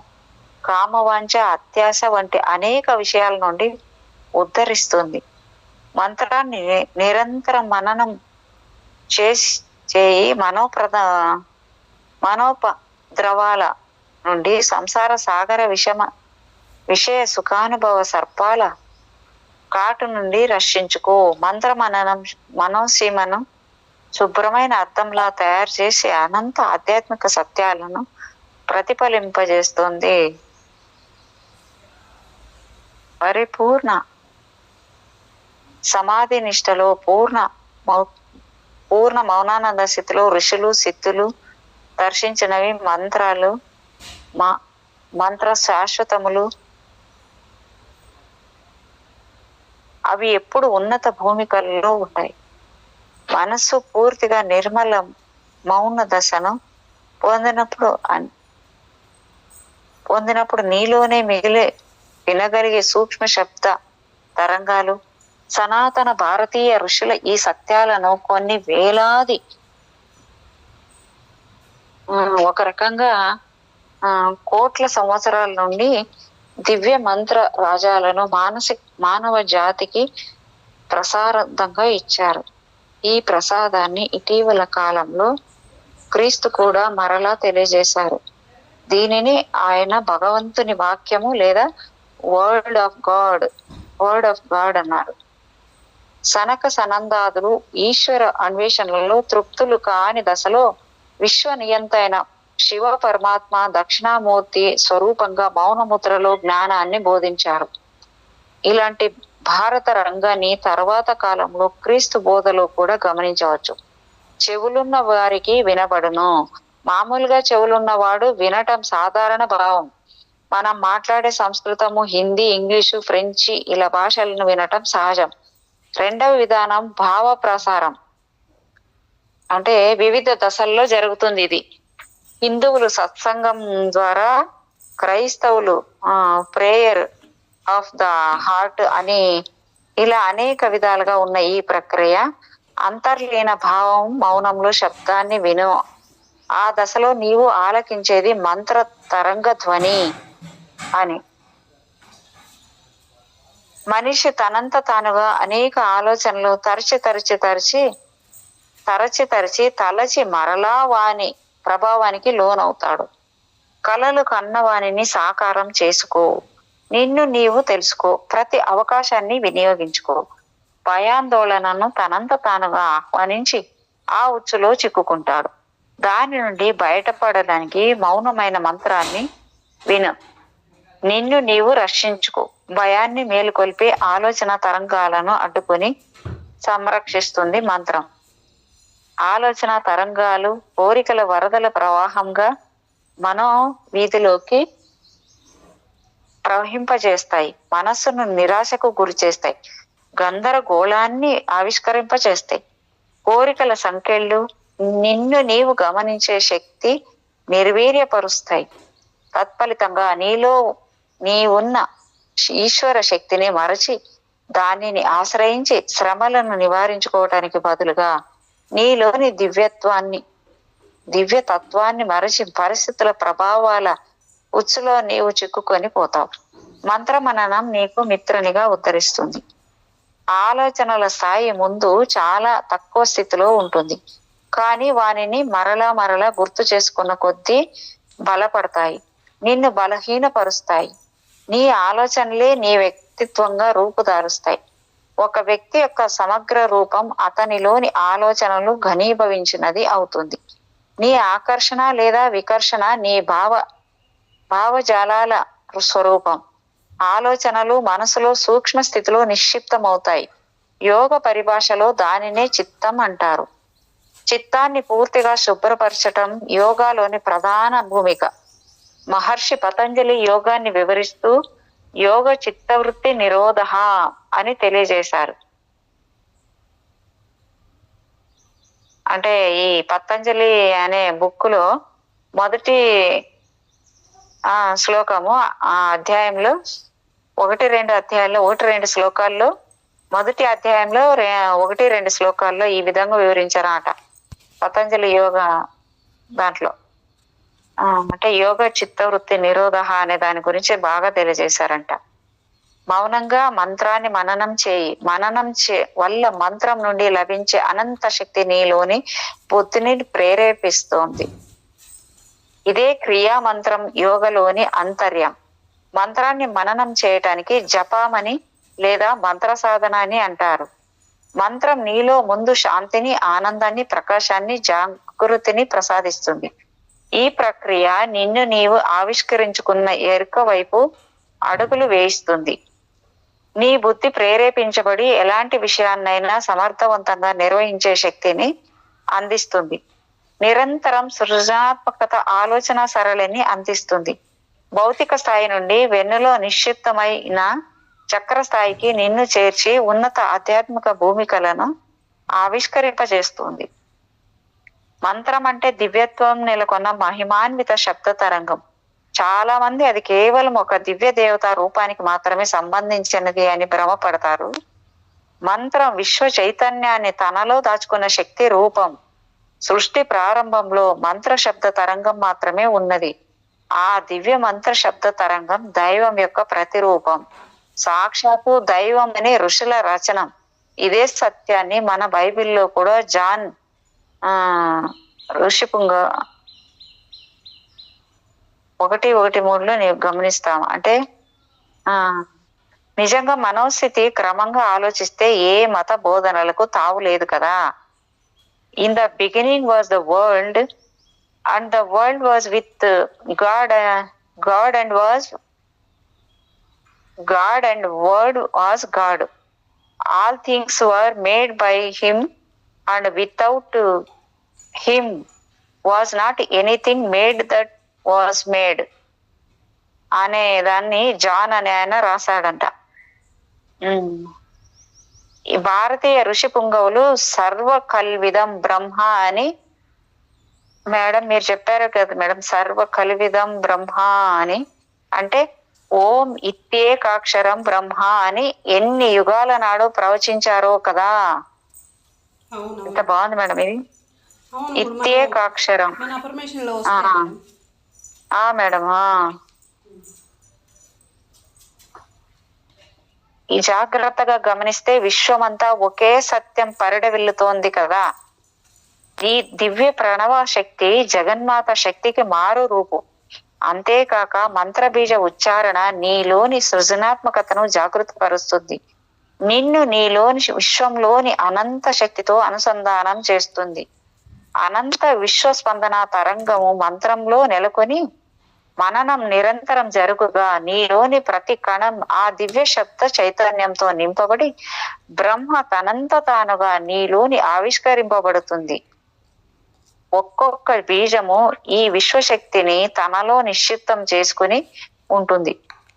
కామవాంఛ, అత్యాశ వంటి అనేక విషయాల నుండి ఉద్ధరిస్తుంది. మంత్రాన్ని నిరంతరం మననం చేయి మనోపద్రవాల నుండి సంసార సాగర విషయ సుఖానుభవ సర్పాల కాటు నుండి రక్షించుకో. మంత్ర మనోసీమను శుభ్రమైన అర్థంలా తయారు చేసి అనంత ఆధ్యాత్మిక సత్యాలను ప్రతిఫలింపజేస్తుంది. పరిపూర్ణ సమాధి నిష్టలో పూర్ణ మౌనానంద స్థితిలో ఋషులు సిద్ధులు దర్శించినవి మంత్ర శాశ్వతములు. అవి ఎప్పుడు ఉన్నత భూమికల్లో ఉంటాయి. మనస్సు పూర్తిగా నిర్మల మౌన దశను పొందినప్పుడు నీలోనే వినగలిగే సూక్ష్మ శబ్ద తరంగాలు. సనాతన భారతీయ ఋషుల ఈ సత్యాలను కొన్ని వేలాది ఒక రకంగా కోట్ల సంవత్సరాల నుండి దివ్య మంత్ర రాజాలను మానవ జాతికి ప్రసాదంగా ఇచ్చారు. ఈ ప్రసాదాన్ని ఇటీవల కాలంలో క్రీస్తు కూడా మరలా తెలియజేశారు. దీనిని ఆయన భగవంతుని వాక్యము లేదా వర్డ్ ఆఫ్ గాడ్ అన్నారు. సనక సనందాదులు ఈశ్వర అన్వేషణలలో తృప్తులు కాని దశలో విశ్వ నియంతైన శివ పరమాత్మ దక్షిణామూర్తి స్వరూపంగా మౌనముద్రలో జ్ఞానాన్ని బోధించారు. ఇలాంటి భారత రంగాన్ని తర్వాత కాలంలో క్రీస్తు బోధలో కూడా గమనించవచ్చు. చెవులున్న వారికి వినబడును. మామూలుగా చెవులున్నవాడు వినటం సాధారణ భావం. మనం మాట్లాడే సంస్కృతము, హిందీ, ఇంగ్లీషు, ఫ్రెంచి ఇలా భాషలను వినటం సహజం. రెండవ విధానం భావ ప్రసారం, అంటే వివిధ దశల్లో జరుగుతుంది. ఇది హిందువులు సత్సంగం ద్వారా, క్రైస్తవులు ప్రేయర్ ఆఫ్ ద హార్ట్ అని ఇలా అనేక విధాలుగా ఉన్న ఈ ప్రక్రియ. అంతర్లీన భావం మౌనంలో శబ్దాన్ని విను. ఆ దశలో నీవు ఆలకించేది మంత్ర తరంగ ధ్వని అని. మనిషి తనంత తానుగా అనేక ఆలోచనలు తలచి మరలా వాని ప్రభావానికి లోనవుతాడు. కలలు కన్నవానిని సాకారం చేసుకో. నిన్ను నీవు తెలుసుకో. ప్రతి అవకాశాన్ని వినియోగించుకో. భయాందోళనను తనంత తానుగా ఆహ్వానించి ఆ ఉచ్చులో చిక్కుకుంటాడు. దాని నుండి బయటపడడానికి మౌనమైన మంత్రాన్ని విను. నిన్ను నీవు రక్షించుకో. భయాన్ని మేలుకొల్పే ఆలోచన తరంగాలను అడ్డుకొని సంరక్షిస్తుంది మంత్రం. ఆలోచన తరంగాలు కోరికల వరదల ప్రవాహంగా మనో వీధిలోకి ప్రవహింపజేస్తాయి. మనస్సును నిరాశకు గురి చేస్తాయి. గందరగోళాన్ని ఆవిష్కరింపజేస్తాయి. కోరికల సంకెళ్ళు నిన్ను నీవు గమనించే శక్తి నిర్వీర్యపరుస్తాయి. తత్ఫలితంగా నీలో ఉన్న ఈశ్వర శక్తిని మరచి దానిని ఆశ్రయించి శ్రమలను నివారించుకోవటానికి బదులుగా నీలోని దివ్యతత్వాన్ని మరచి పరిస్థితుల ప్రభావాల ఉచ్చులో నీవు చిక్కుకొని పోతావు. మంత్రమననం నీకు మిత్రునిగా ఉద్ధరిస్తుంది. ఆలోచనల స్థాయి ముందు చాలా తక్కువ స్థితిలో ఉంటుంది, కానీ వానిని మరలా గుర్తు చేసుకున్న కొద్దీ బలపడతాయి, నిన్ను బలహీనపరుస్తాయి. నీ ఆలోచనలే నీ వ్యక్తిత్వంగా రూపుదారుస్తాయి. ఒక వ్యక్తి యొక్క సమగ్ర రూపం అతనిలోని ఆలోచనలు ఘనీభవించినది అవుతుంది. నీ ఆకర్షణ లేదా వికర్షణ నీ భావజాలాల స్వరూపం. ఆలోచనలు మనసులో సూక్ష్మ స్థితిలో నిక్షిప్తమవుతాయి. యోగ పరిభాషలో దానినే చిత్తం అంటారు. చిత్తాన్ని పూర్తిగా శుభ్రపరచటం యోగాలోని ప్రధాన భూమిక. మహర్షి పతంజలి యోగాన్ని వివరిస్తూ యోగ చిత్తవృత్తి నిరోధ అని తెలియజేశారు. అంటే ఈ పతంజలి అనే బుక్కులో మొదటి శ్లోకము ఆ అధ్యాయంలో 1-2 అధ్యాయాల్లో 1-2 శ్లోకాల్లో మొదటి అధ్యాయంలో 1-2 శ్లోకాల్లో ఈ విధంగా వివరించారట పతంజలి యోగ దాంట్లో. అంటే యోగ చిత్తవృత్తి నిరోధ అనే దాని గురించి బాగా తెలియజేశారంట. మౌనంగా మంత్రాన్ని మననం చేయి. మననం వల్ల మంత్రం నుండి లభించే అనంత శక్తి నీలోని బుద్ధిని ప్రేరేపిస్తోంది. ఇదే క్రియా మంత్రం యోగలోని అంతర్యం. మంత్రాన్ని మననం చేయటానికి జపమని లేదా మంత్ర సాధన అని అంటారు. మంత్రం నీలో ముందు శాంతిని, ఆనందాన్ని, ప్రకాశాన్ని, జాగృతిని ప్రసాదిస్తుంది. ఈ ప్రక్రియ నిన్ను నీవు ఆవిష్కరించుకున్న ఎరుక వైపు అడుగులు వేయిస్తుంది. నీ బుద్ధి ప్రేరేపించబడి ఎలాంటి విషయాన్నైనా సమర్థవంతంగా నిర్వహించే శక్తిని అందిస్తుంది. నిరంతరం సృజనాత్మకత ఆలోచన సరళిని అందిస్తుంది. భౌతిక స్థాయి నుండి వెన్నులో నిశ్చిత్తమైన చక్ర స్థాయికి నిన్ను చేర్చి ఉన్నత ఆధ్యాత్మిక భూమికలను ఆవిష్కరింపజేస్తుంది. మంత్రం అంటే దివ్యత్వం నెలకొన్న మహిమాన్విత శబ్ద తరంగం. చాలా మంది అది కేవలం ఒక దివ్య దేవత రూపానికి మాత్రమే సంబంధించినది అని భ్రమపడతారు. మంత్రం విశ్వ చైతన్యాన్ని తనలో దాచుకున్న శక్తి రూపం. సృష్టి ప్రారంభంలో మంత్ర శబ్ద తరంగం మాత్రమే ఉన్నది. ఆ దివ్య మంత్ర శబ్ద తరంగం దైవం యొక్క ప్రతిరూపం, సాక్షాత్తు దైవం అనే ఋషుల రచనం. ఇదే సత్యాన్ని మన బైబిల్లో కూడా జాన్ ఋషిపుంగ 1:3 నీవు గమనిస్తాం. అంటే నిజంగా మనోస్థితి క్రమంగా ఆలోచిస్తే ఏ మత బోధనలకు తావు లేదు కదా. In the beginning was the world and the world was with God and word was God. All things were made by him and without him was not anything made that was made అనే దాన్ని John అనే ఆయన రాశాడంట. ఈ భారతీయ ఋషి పుంగవులు సర్వ కల్విదం బ్రహ్మ అని madam మీరు చెప్పారు కదా మేడం, సర్వ కల్విదం బ్రహ్మ అని అంటే ఓం ఇత్యేకాక్షరం బ్రహ్మ అని ఎన్ని యుగాల నాడు ప్రవచించారో కదా. ఎంత బాగుంది మేడం ఇది. ఇత్యేకాక్షరం మేడం. ఈ జాగ్రత్తగా గమనిస్తే విశ్వమంతా ఒకే సత్యం పరిడవిల్లుతోంది కదా. ఈ దివ్య ప్రణవ శక్తి జగన్మాత శక్తికి మారు రూపు. అంతేకాక మంత్రబీజ ఉచ్చారణ నీలోని సృజనాత్మకతను జాగృతపరుస్తుంది. నిన్ను నీలోని విశ్వంలోని అనంత శక్తితో అనుసంధానం చేస్తుంది. అనంత విశ్వస్పందన తరంగము మంత్రంలో నెలకొని మననం నిరంతరం జరుగుగా నీలోని ప్రతి కణం ఆ దివ్య శబ్ద చైతన్యంతో నింపబడి బ్రహ్మ తనంత తానుగా నీలోని ఆవిష్కరింపబడుతుంది. ఒక్కొక్క బీజము ఈ విశ్వశక్తిని తనలో నిశ్చిత్తం చేసుకుని ఉంటుంది.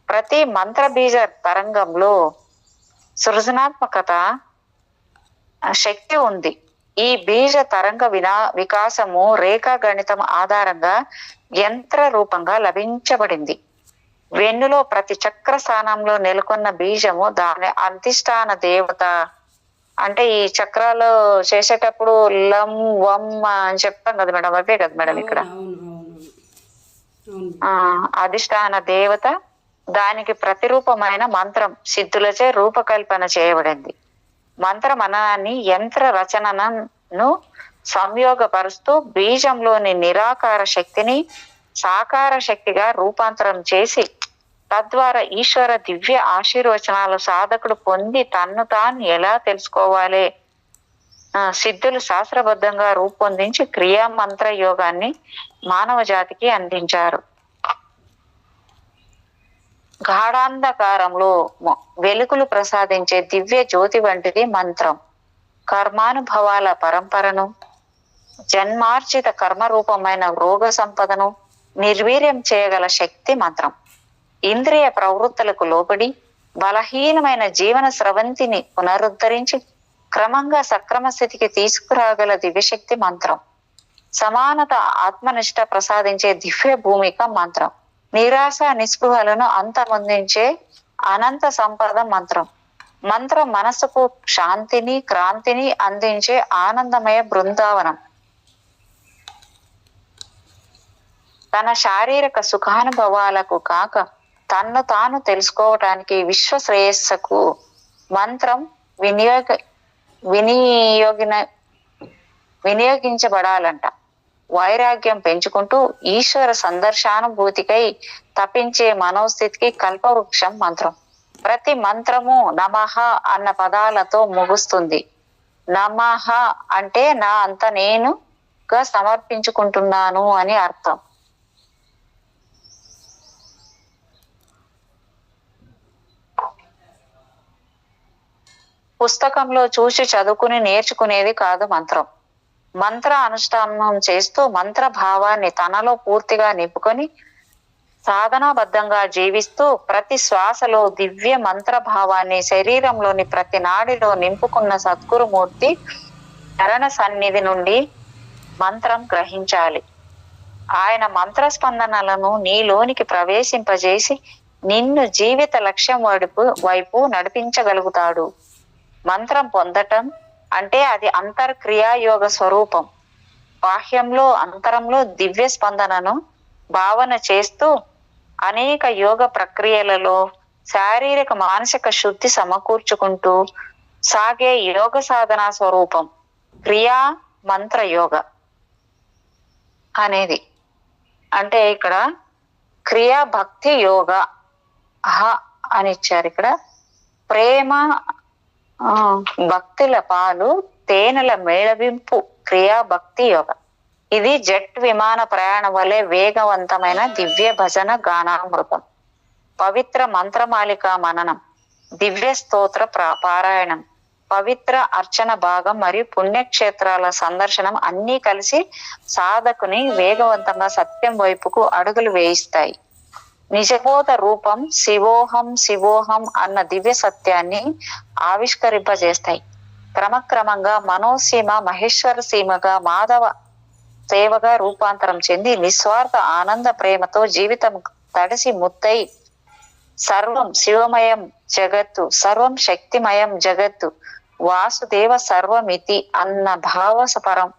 ప్రతి మంత్ర బీజ తరంగంలో సృజనాత్మకత శక్తి ఉంది. ఈ బీజ తరంగ వికాసము రేఖా గణితం ఆధారంగా యంత్ర రూపంగా లభించబడింది. వెన్నులో ప్రతి చక్ర స్థానంలో నెలకొన్న బీజము దాని అధిష్టాన దేవత. అంటే ఈ చక్రాలు చేసేటప్పుడు లం వం అని చెప్తాం కదా మేడం, అవే కదా మేడం ఇక్కడ. అధిష్టాన దేవత, దానికి ప్రతిరూపమైన మంత్రం సిద్ధులచే రూపకల్పన చేయబడింది. మంత్ర మననాన్ని యంత్ర రచనను సంయోగపరుస్తూ బీజంలోని నిరాకార శక్తిని సాకార శక్తిగా రూపాంతరం చేసి తద్వారా ఈశ్వర దివ్య ఆశీర్వచనాలు సాధకుడు పొంది తన్ను తాను ఎలా తెలుసుకోవాలి సిద్ధులు శాస్త్రబద్ధంగా రూపొందించి క్రియా మంత్ర యోగాన్ని మానవ జాతికి అందించారు. గాఢాంధకారంలో వెలుగులు ప్రసాదించే దివ్య జ్యోతి వంటిది మంత్రం. కర్మానుభవాల పరంపరను, జన్మార్జిత కర్మ రూపమైన రోగ సంపదను నిర్వీర్యం చేయగల శక్తి మంత్రం. ఇంద్రియ ప్రవృత్తులకు లోబడి బలహీనమైన జీవన స్రవంతిని పునరుద్ధరించి క్రమంగా సక్రమ స్థితికి తీసుకురాగల దివ్యశక్తి మంత్రం. సమానత ఆత్మనిష్ట ప్రసాదించే దివ్య భూమిక మంత్రం. నిరాశ నిస్పృహలను అంతమొందించే అనంత సంపద మంత్రం. మంత్రం మనసుకు శాంతిని క్రాంతిని అందించే ఆనందమయ బృందావనం. తన శారీరక సుఖానుభవాలకు కాక తన్ను తాను తెలుసుకోవటానికి విశ్వ శ్రేయస్సుకు మంత్రం వినియోగించబడాలంట. వైరాగ్యం పెంచుకుంటూ ఈశ్వర సందర్శానుభూతికై తప్పించే మనోస్థితికి కల్పవృక్షం మంత్రం. ప్రతి మంత్రము నమః అన్న పదాలతో ముగుస్తుంది. నమః అంటే నా అంత నేనుగా సమర్పించుకుంటున్నాను అని అర్థం. పుస్తకంలో చూసి చదువుకుని నేర్చుకునేది కాదు మంత్రం. మంత్ర అనుష్ఠానం చేస్తూ మంత్ర భావాన్ని తనలో పూర్తిగా నింపుకొని సాధనాబద్ధంగా జీవిస్తూ ప్రతి శ్వాసలో దివ్య మంత్ర భావాన్ని శరీరంలోని ప్రతి నాడిలో నింపుకున్న సద్గురుమూర్తి చరణ సన్నిధి నుండి మంత్రం గ్రహించాలి. ఆయన మంత్ర స్పందనలను నీలోనికి ప్రవేశింపజేసి నిన్ను జీవిత లక్ష్యం వైపు నడిపించగలుగుతాడు. మంత్రం పొందటం అంటే అది అంతర్క్రియాయోగ స్వరూపం. బాహ్యంలో అంతరంలో దివ్య స్పందనను భావన చేస్తూ అనేక యోగ ప్రక్రియలలో శారీరక మానసిక శుద్ధి సమకూర్చుకుంటూ సాగే యోగ సాధన స్వరూపం క్రియా మంత్ర యోగ అనేది. అంటే ఇక్కడ క్రియా భక్తి యోగ అని ఇచ్చారు. ఇక్కడ ప్రేమ భక్తుల పాలు తేనెల మేళవింపు క్రియా భక్తి యోగ. ఇది జెట్ విమాన ప్రయాణం వలె వేగవంతమైన దివ్య భజన గానామృతం. పవిత్ర మంత్రమాలిక మననం, దివ్య స్తోత్ర పారాయణం, పవిత్ర అర్చన భాగం మరియు పుణ్యక్షేత్రాల సందర్శనం అన్నీ కలిసి సాధకుని వేగవంతంగా సత్యం వైపుకు అడుగులు వేయిస్తాయి. నిజబోధ రూపం శివోహం శివోహం అన్న దివ్య సత్యాన్ని ఆవిష్కరింపజేస్తాయి. క్రమక్రమంగా మనోసీమ మహేశ్వర సీమగా మాధవ సేవగా రూపాంతరం చెంది నిస్వార్థ ఆనంద ప్రేమతో జీవితం తడిసి ముద్దై సర్వం శివమయం జగత్తు, సర్వం శక్తిమయం జగత్తు, వాసుదేవ సర్వమితి అన్న భావపరం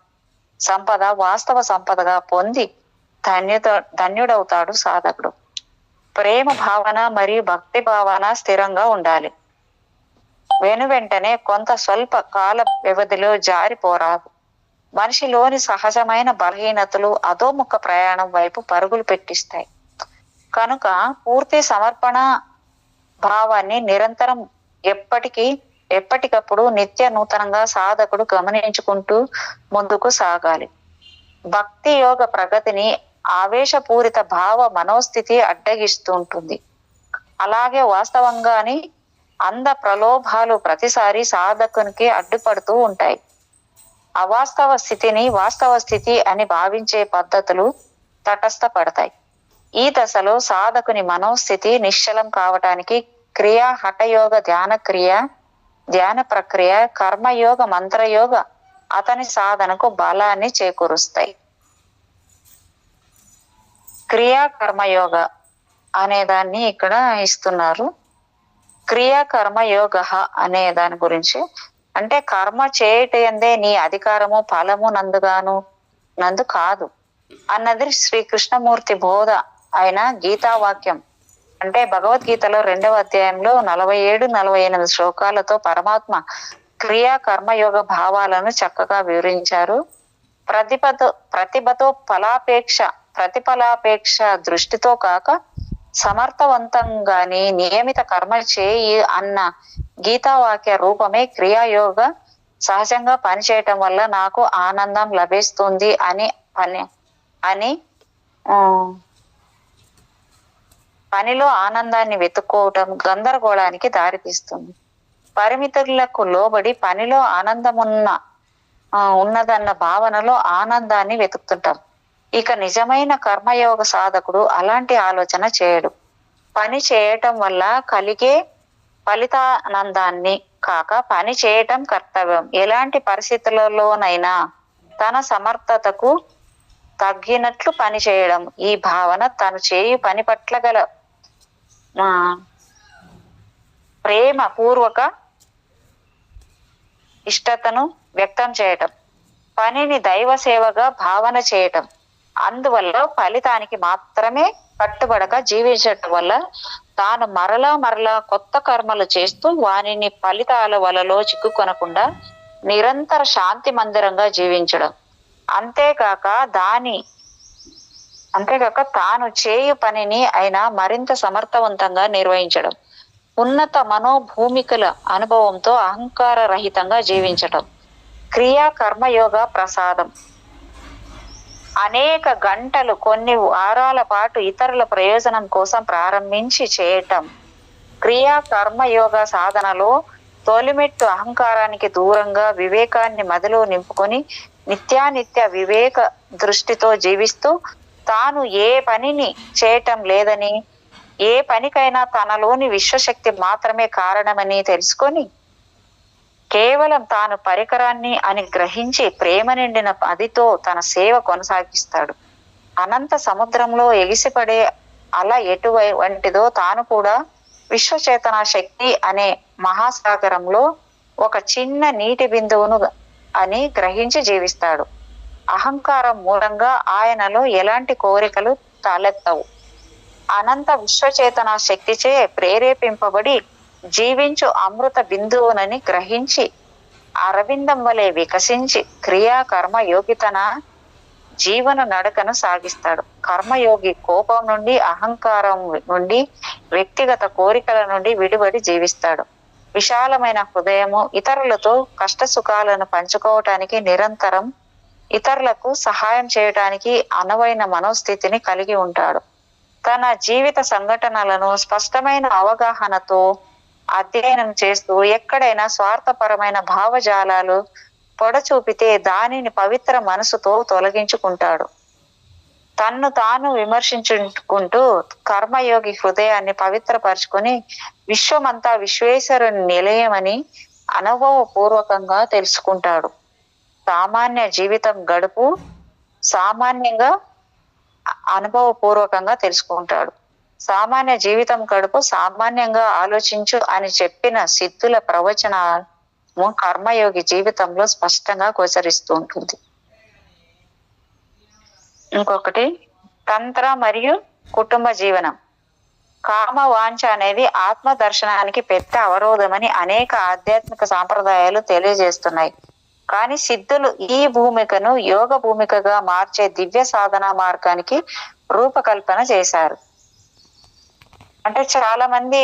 సంపద వాస్తవ సంపదగా పొంది ధన్యుడవుతాడు సాధకుడు. ప్రేమ భావన మరియు భక్తి భావన స్థిరంగా ఉండాలి. వెనువెంటనే కొంత స్వల్ప కాల వ్యవధిలో జారిపోరాదు. మనిషిలోని సహజమైన బలహీనతలు అధోముఖ ప్రయాణం వైపు పరుగులు పెట్టిస్తాయి. కనుక పూర్తి సమర్పణ భావాన్ని నిరంతరం ఎప్పటికప్పుడు నిత్య నూతనంగా సాధకుడు గమనించుకుంటూ ముందుకు సాగాలి. భక్తి యోగ ప్రగతిని ఆవేశపూరిత భావ మనోస్థితి అడ్డగిస్తూ ఉంటుంది. అలాగే వాస్తవంగాని అంద ప్రలోభాలు ప్రతిసారి సాధకునికి అడ్డుపడుతూ ఉంటాయి. అవాస్తవ స్థితిని వాస్తవ స్థితి అని భావించే పద్ధతులు తటస్థపడతాయి. ఈ దశలో సాధకుని మనోస్థితి నిశ్చలం కావటానికి క్రియా హఠయోగ ధ్యాన ప్రక్రియ కర్మయోగ మంత్రయోగ అతని సాధనకు బలాన్ని చేకూరుస్తాయి. క్రియా కర్మయోగ అనే దాన్ని ఇక్కడ ఇస్తున్నారు. క్రియా కర్మయోగ అనే దాని గురించి అంటే కర్మ చేయటందే నీ అధికారము ఫలము నందు కాదు అన్నది శ్రీకృష్ణమూర్తి బోధ అయిన గీతావాక్యం. అంటే భగవద్గీతలో 2వ అధ్యాయంలో 47-48 శ్లోకాలతో పరమాత్మ క్రియా కర్మయోగ భావాలను చక్కగా వివరించారు. ప్రతిభతో ప్రతిఫలాపేక్ష దృష్టితో కాక సమర్థవంతంగాని నియమిత కర్మ చేయి అన్న గీతావాక్య రూపమే క్రియాయోగ. సహజంగా పనిచేయటం వల్ల నాకు ఆనందం లభిస్తుంది అని పనిలో ఆనందాన్ని వెతుక్కోవటం గందరగోళానికి దారితీస్తుంది. పరిమితులకు లోబడి పనిలో ఆనందమున్న ఉన్నదన్న భావనలో ఆనందాన్ని వెతుకుతుంటాం. ఇక నిజమైన కర్మయోగ సాధకుడు అలాంటి ఆలోచన చేయడు. పని చేయటం వల్ల కలిగే ఫలితానందాన్ని కాక పని చేయటం కర్తవ్యం. ఎలాంటి పరిస్థితులలోనైనా తన సమర్థతకు తగ్గినట్లు పని చేయడం, ఈ భావన తను చేయు పని పట్ల గల ప్రేమ పూర్వక ఇష్టతను వ్యక్తం చేయటం, పనిని దైవ సేవగా భావన చేయటం, అందువల్ల ఫలితానికి మాత్రమే కట్టుబడక జీవించటం వల్ల తాను మరలా మరలా కొత్త కర్మలు చేస్తూ వానిని ఫలితాల వలలో చిక్కుకొనకుండా నిరంతర శాంతి మందిరంగా జీవించడం, అంతేకాక తాను చేయు పనిని అయినా మరింత సమర్థవంతంగా నిర్వహించడం, ఉన్నత మనోభూమికల అనుభవంతో అహంకార రహితంగా జీవించటం. క్రియా కర్మయోగ ప్రసాదం అనేక గంటలు కొన్ని వారాల పాటు ఇతరుల ప్రయోజనం కోసం ప్రారంభించి చేయటం. క్రియా కర్మయోగ సాధనలో తొలిమెట్టు అహంకారానికి దూరంగా వివేకాన్ని మదిలో నింపుకొని నిత్యానిత్య వివేక దృష్టితో జీవిస్తూ తాను ఏ పనిని చేయటం లేదని, ఏ పనికైనా తనలోని విశ్వశక్తి మాత్రమే కారణమని తెలుసుకొని కేవలం తాను పరికరాన్ని అని గ్రహించి ప్రేమ నిండిన అదితో తన సేవ కొనసాగిస్తాడు. అనంత సముద్రంలో ఎగిసిపడే అల ఎటువంటిదో తాను కూడా విశ్వచేతన శక్తి అనే మహాసాగరంలో ఒక చిన్న నీటి బిందువును అని గ్రహించి జీవిస్తాడు. అహంకారం మూలంగా ఆయనలో ఎలాంటి కోరికలు తలెత్తవు. అనంత విశ్వచేతన శక్తిచే ప్రేరేపింపబడి జీవించు అమృత బిందువునని గ్రహించి అరవిందం వలె వికసించి క్రియా కర్మ యోగితన జీవన నడకను సాగిస్తాడు. కర్మయోగి కోపం నుండి, అహంకారం నుండి, వ్యక్తిగత కోరికల నుండి విడిపడి జీవిస్తాడు. విశాలమైన హృదయము, ఇతరులతో కష్ట సుఖాలను పంచుకోవటానికి, నిరంతరం ఇతరులకు సహాయం చేయటానికి అనువైన మనోస్థితిని కలిగి ఉంటాడు. తన జీవిత సంఘటనలను స్పష్టమైన అవగాహనతో అధ్యయనం చేస్తూ ఎక్కడైనా స్వార్థపరమైన భావజాలాలు పొడచూపితే దానిని పవిత్ర మనసుతో తొలగించుకుంటాడు. తన్ను తాను విమర్శించుకుంటూ కర్మయోగి హృదయాన్ని పవిత్రపరుచుకొని విశ్వమంతా విశ్వేశ్వరుని నిలయమని అనుభవపూర్వకంగా తెలుసుకుంటాడు. సామాన్య జీవితం గడుపు సామాన్యంగా అనుభవపూర్వకంగా తెలుసుకుంటాడు. సామాన్య జీవితం గడుపు సామాన్యంగా ఆలోచించు అని చెప్పిన సిద్ధుల ప్రవచనము కర్మయోగి జీవితంలో స్పష్టంగా గోచరిస్తూ ఉంటుంది. ఇంకొకటి తంత్ర మరియు కుటుంబ జీవనం. కామ వాంఛ అనేది ఆత్మ దర్శనానికి పెద్ద అవరోధమని అనేక ఆధ్యాత్మిక సాంప్రదాయాలు తెలియజేస్తున్నాయి. కానీ సిద్ధులు ఈ భూమికను యోగ భూమికగా మార్చే దివ్య సాధనా మార్గానికి రూపకల్పన చేశారు. అంటే చాలా మంది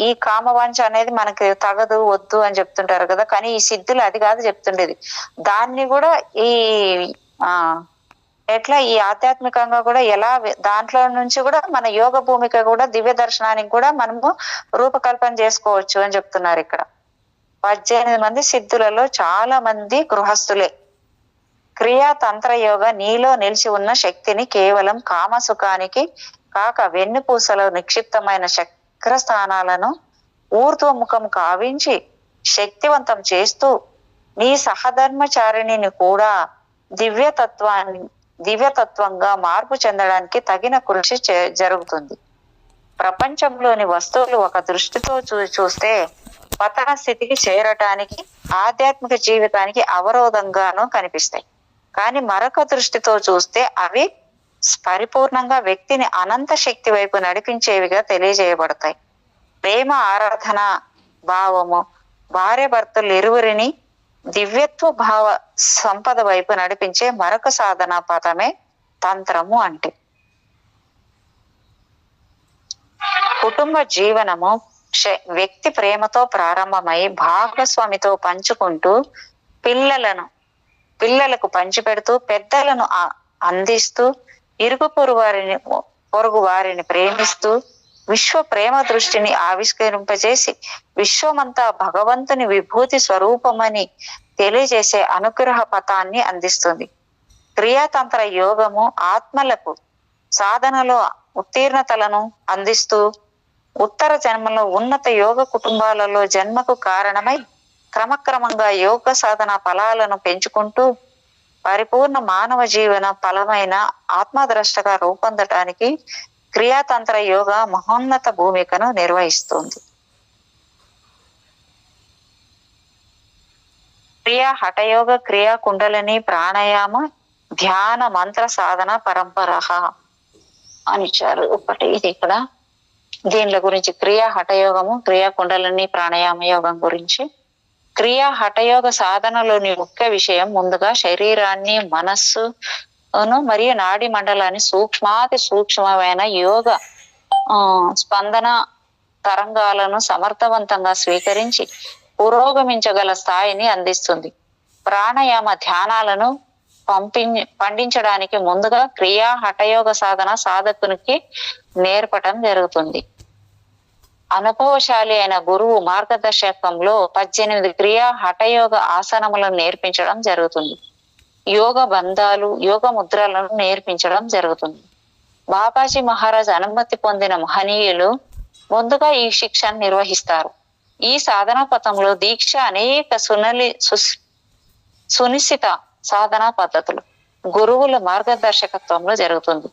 ఈ కామవాంఛ అనేది మనకి తగదు, వద్దు అని చెప్తుంటారు కదా, కానీ ఈ సిద్ధులు అది కాదు చెప్తుండేది. దాన్ని కూడా ఎట్లా ఈ ఆధ్యాత్మికంగా కూడా ఎలా దాంట్లో నుంచి కూడా మన యోగ భూమిక కూడా దివ్య దర్శనానికి కూడా మనము రూపకల్పన చేసుకోవచ్చు అని చెప్తున్నారు ఇక్కడ. 18 మంది సిద్ధులలో చాలా మంది గృహస్థులే. క్రియా తంత్ర యోగ నీలో నిలిచి ఉన్న శక్తిని కేవలం కామసుఖానికి కాక వెన్నుపూసలో నిక్షిప్తమైన చక్ర స్థానాలను ఊర్ధ్వముఖం కావించి శక్తివంతం చేస్తూ నీ సహధర్మచారిణిని కూడా దివ్యతత్వంగా మార్పు చెందడానికి తగిన కృషి జరుగుతుంది. ప్రపంచంలోని వస్తువులు ఒక దృష్టితో చూస్తే పతన స్థితికి చేరటానికి, ఆధ్యాత్మిక జీవితానికి అవరోధంగానూ కనిపిస్తాయి. కానీ మరొక దృష్టితో చూస్తే అవి పరిపూర్ణంగా వ్యక్తిని అనంత శక్తి వైపు నడిపించేవిగా తెలియజేయబడతాయి. ప్రేమ, ఆరాధన భావము భార్య భర్తలు ఇరువురిని దివ్యత్వ భావ సంపద వైపు నడిపించే మరొక సాధనా పదమే తంత్రము అంటే. కుటుంబ జీవనము వ్యక్తి ప్రేమతో ప్రారంభమై భాగస్వామితో పంచుకుంటూ పిల్లలకు పంచిపెడుతూ పెద్దలను అందిస్తూ ఇరుగు పొరుగు వారిని ప్రేమిస్తూ విశ్వ ప్రేమ దృష్టిని ఆవిష్కరింపజేసి విశ్వమంతా భగవంతుని విభూతి స్వరూపమని తెలియజేసే అనుగ్రహ పథాన్ని అందిస్తుంది. క్రియాతంత్ర యోగము ఆత్మలకు సాధనలో ఉత్తీర్ణతలను అందిస్తూ ఉత్తర జన్మలో ఉన్నత యోగ కుటుంబాలలో జన్మకు కారణమై క్రమక్రమంగా యోగ సాధన ఫలాలను పెంచుకుంటూ పరిపూర్ణ మానవ జీవన ఫలమైన ఆత్మద్రష్టగా రూపొందటానికి క్రియాతంత్ర యోగ మహోన్నత భూమికను నిర్వహిస్తుంది. క్రియా హఠయోగ, క్రియా కుండలిని, ప్రాణాయామ, ధ్యాన, మంత్ర సాధన పరంపర అని ఇచ్చారు. ఒకటి ఇది ఇక్కడ దీనిల గురించి క్రియా హఠయోగము, క్రియా కుండలిని, ప్రాణాయామ యోగం గురించి. క్రియా హఠయోగ సాధనలోని ముఖ్య విషయం ముందుగా శరీరాన్ని, మనస్సును మరియు నాడి మండలాన్ని సూక్ష్మాతి సూక్ష్మమైన యోగ స్పందన తరంగాలను సమర్థవంతంగా స్వీకరించి పురోగమించగల స్థాయిని అందిస్తుంది. ప్రాణాయామ ధ్యానాలను పండించడానికి ముందుగా క్రియా హఠయోగ సాధన సాధకునికి నేర్పటం జరుగుతుంది. అనుభవశాలి అయిన గురువు మార్గదర్శకంలో 18 క్రియా హఠయోగ ఆసనములను నేర్పించడం జరుగుతుంది. యోగ బంధాలు, యోగ ముద్రలను నేర్పించడం జరుగుతుంది. బాబాజీ మహారాజ్ అనుమతి పొందిన మహనీయులు ముందుగా ఈ శిక్షణ నిర్వహిస్తారు. ఈ సాధనా పథంలో దీక్ష అనేక సునిశ్చిత సాధనా పద్ధతులు గురువుల మార్గదర్శకత్వంలో జరుగుతుంది.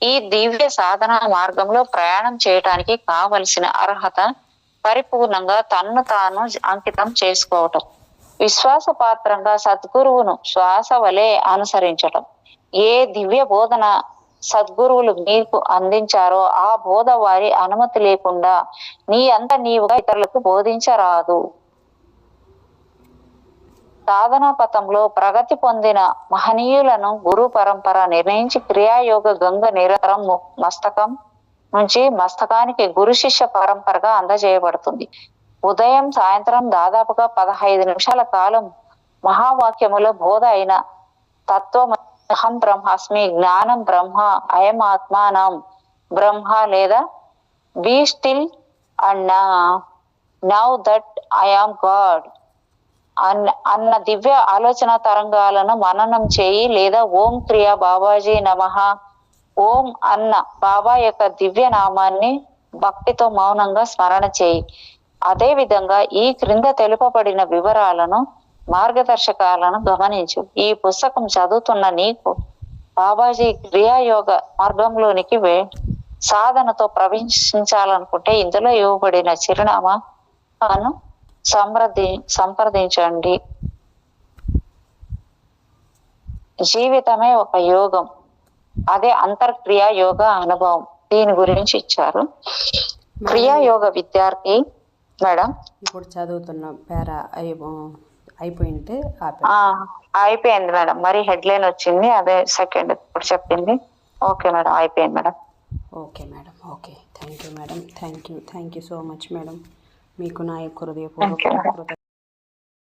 ఈ దివ్య సాధనా మార్గంలో ప్రయాణం చేయటానికి కావలసిన అర్హత పరిపూర్ణంగా తన్ను తాను అంకితం చేసుకోవటం, విశ్వాసపాత్రంగా సద్గురువును శ్వాస వలె అనుసరించటం. ఏ దివ్య బోధన సద్గురువులు మీకు అందించారో ఆ బోధ వారి అనుమతి లేకుండా నీ అంత నీవుగా ఇతరులకు బోధించరాదు. సాధనా పథంలో ప్రగతి పొందిన మహనీయులను గురు పరంపర నిర్ణయించి క్రియాయోగ గంగ నిరంతరం మస్తకం నుంచి మస్తకానికి గురు శిష్య పరంపరగా అందజేయబడుతుంది. ఉదయం సాయంత్రం దాదాపుగా 15 నిమిషాల కాలం మహావాక్యములో బోధ అయిన తత్వం అహం బ్రహ్మాస్మి, జ్ఞానం బ్రహ్మ, అయం ఆత్మానం బ్రహ్మ లేదా be still and know that I am God అన్న దివ్య ఆలోచన తరంగాలను మననం చేయి లేదా ఓం క్రియా బాబాజీ నమః, ఓం అన్న బాబా యొక్క దివ్య నామాన్ని భక్తితో మౌనంగా స్మరణ చేయి. అదే విధంగా ఈ క్రింద తెలుపబడిన వివరాలను, మార్గదర్శకాలను గమనించు. ఈ పుస్తకం చదువుతున్న నీకు బాబాజీ క్రియాయోగ మార్గంలోనికి సాధనతో ప్రవేశించాలనుకుంటే ఇందులో ఇవ్వబడిన చిరునామాను సంప్రదించండి. జీవితమే ఒక యోగం, అదే అంతర్క్రియా యోగ అనుభవం. దీని గురించి ఇచ్చారు. క్రియాయోగ విద్యార్థి మేడం ఇప్పుడు చదువుతున్న పేరా అయిపోయింటే అయిపోయింది మేడం. మరి హెడ్లైన్ వచ్చింది, అదే సెకండ్ ఇప్పుడు చెప్పింది. ఓకే మేడం, అయిపోయింది madam. Okay madam, okay. Thank you madam, thank you so much madam. మీకు నా యొక్క హృదయపూర్వక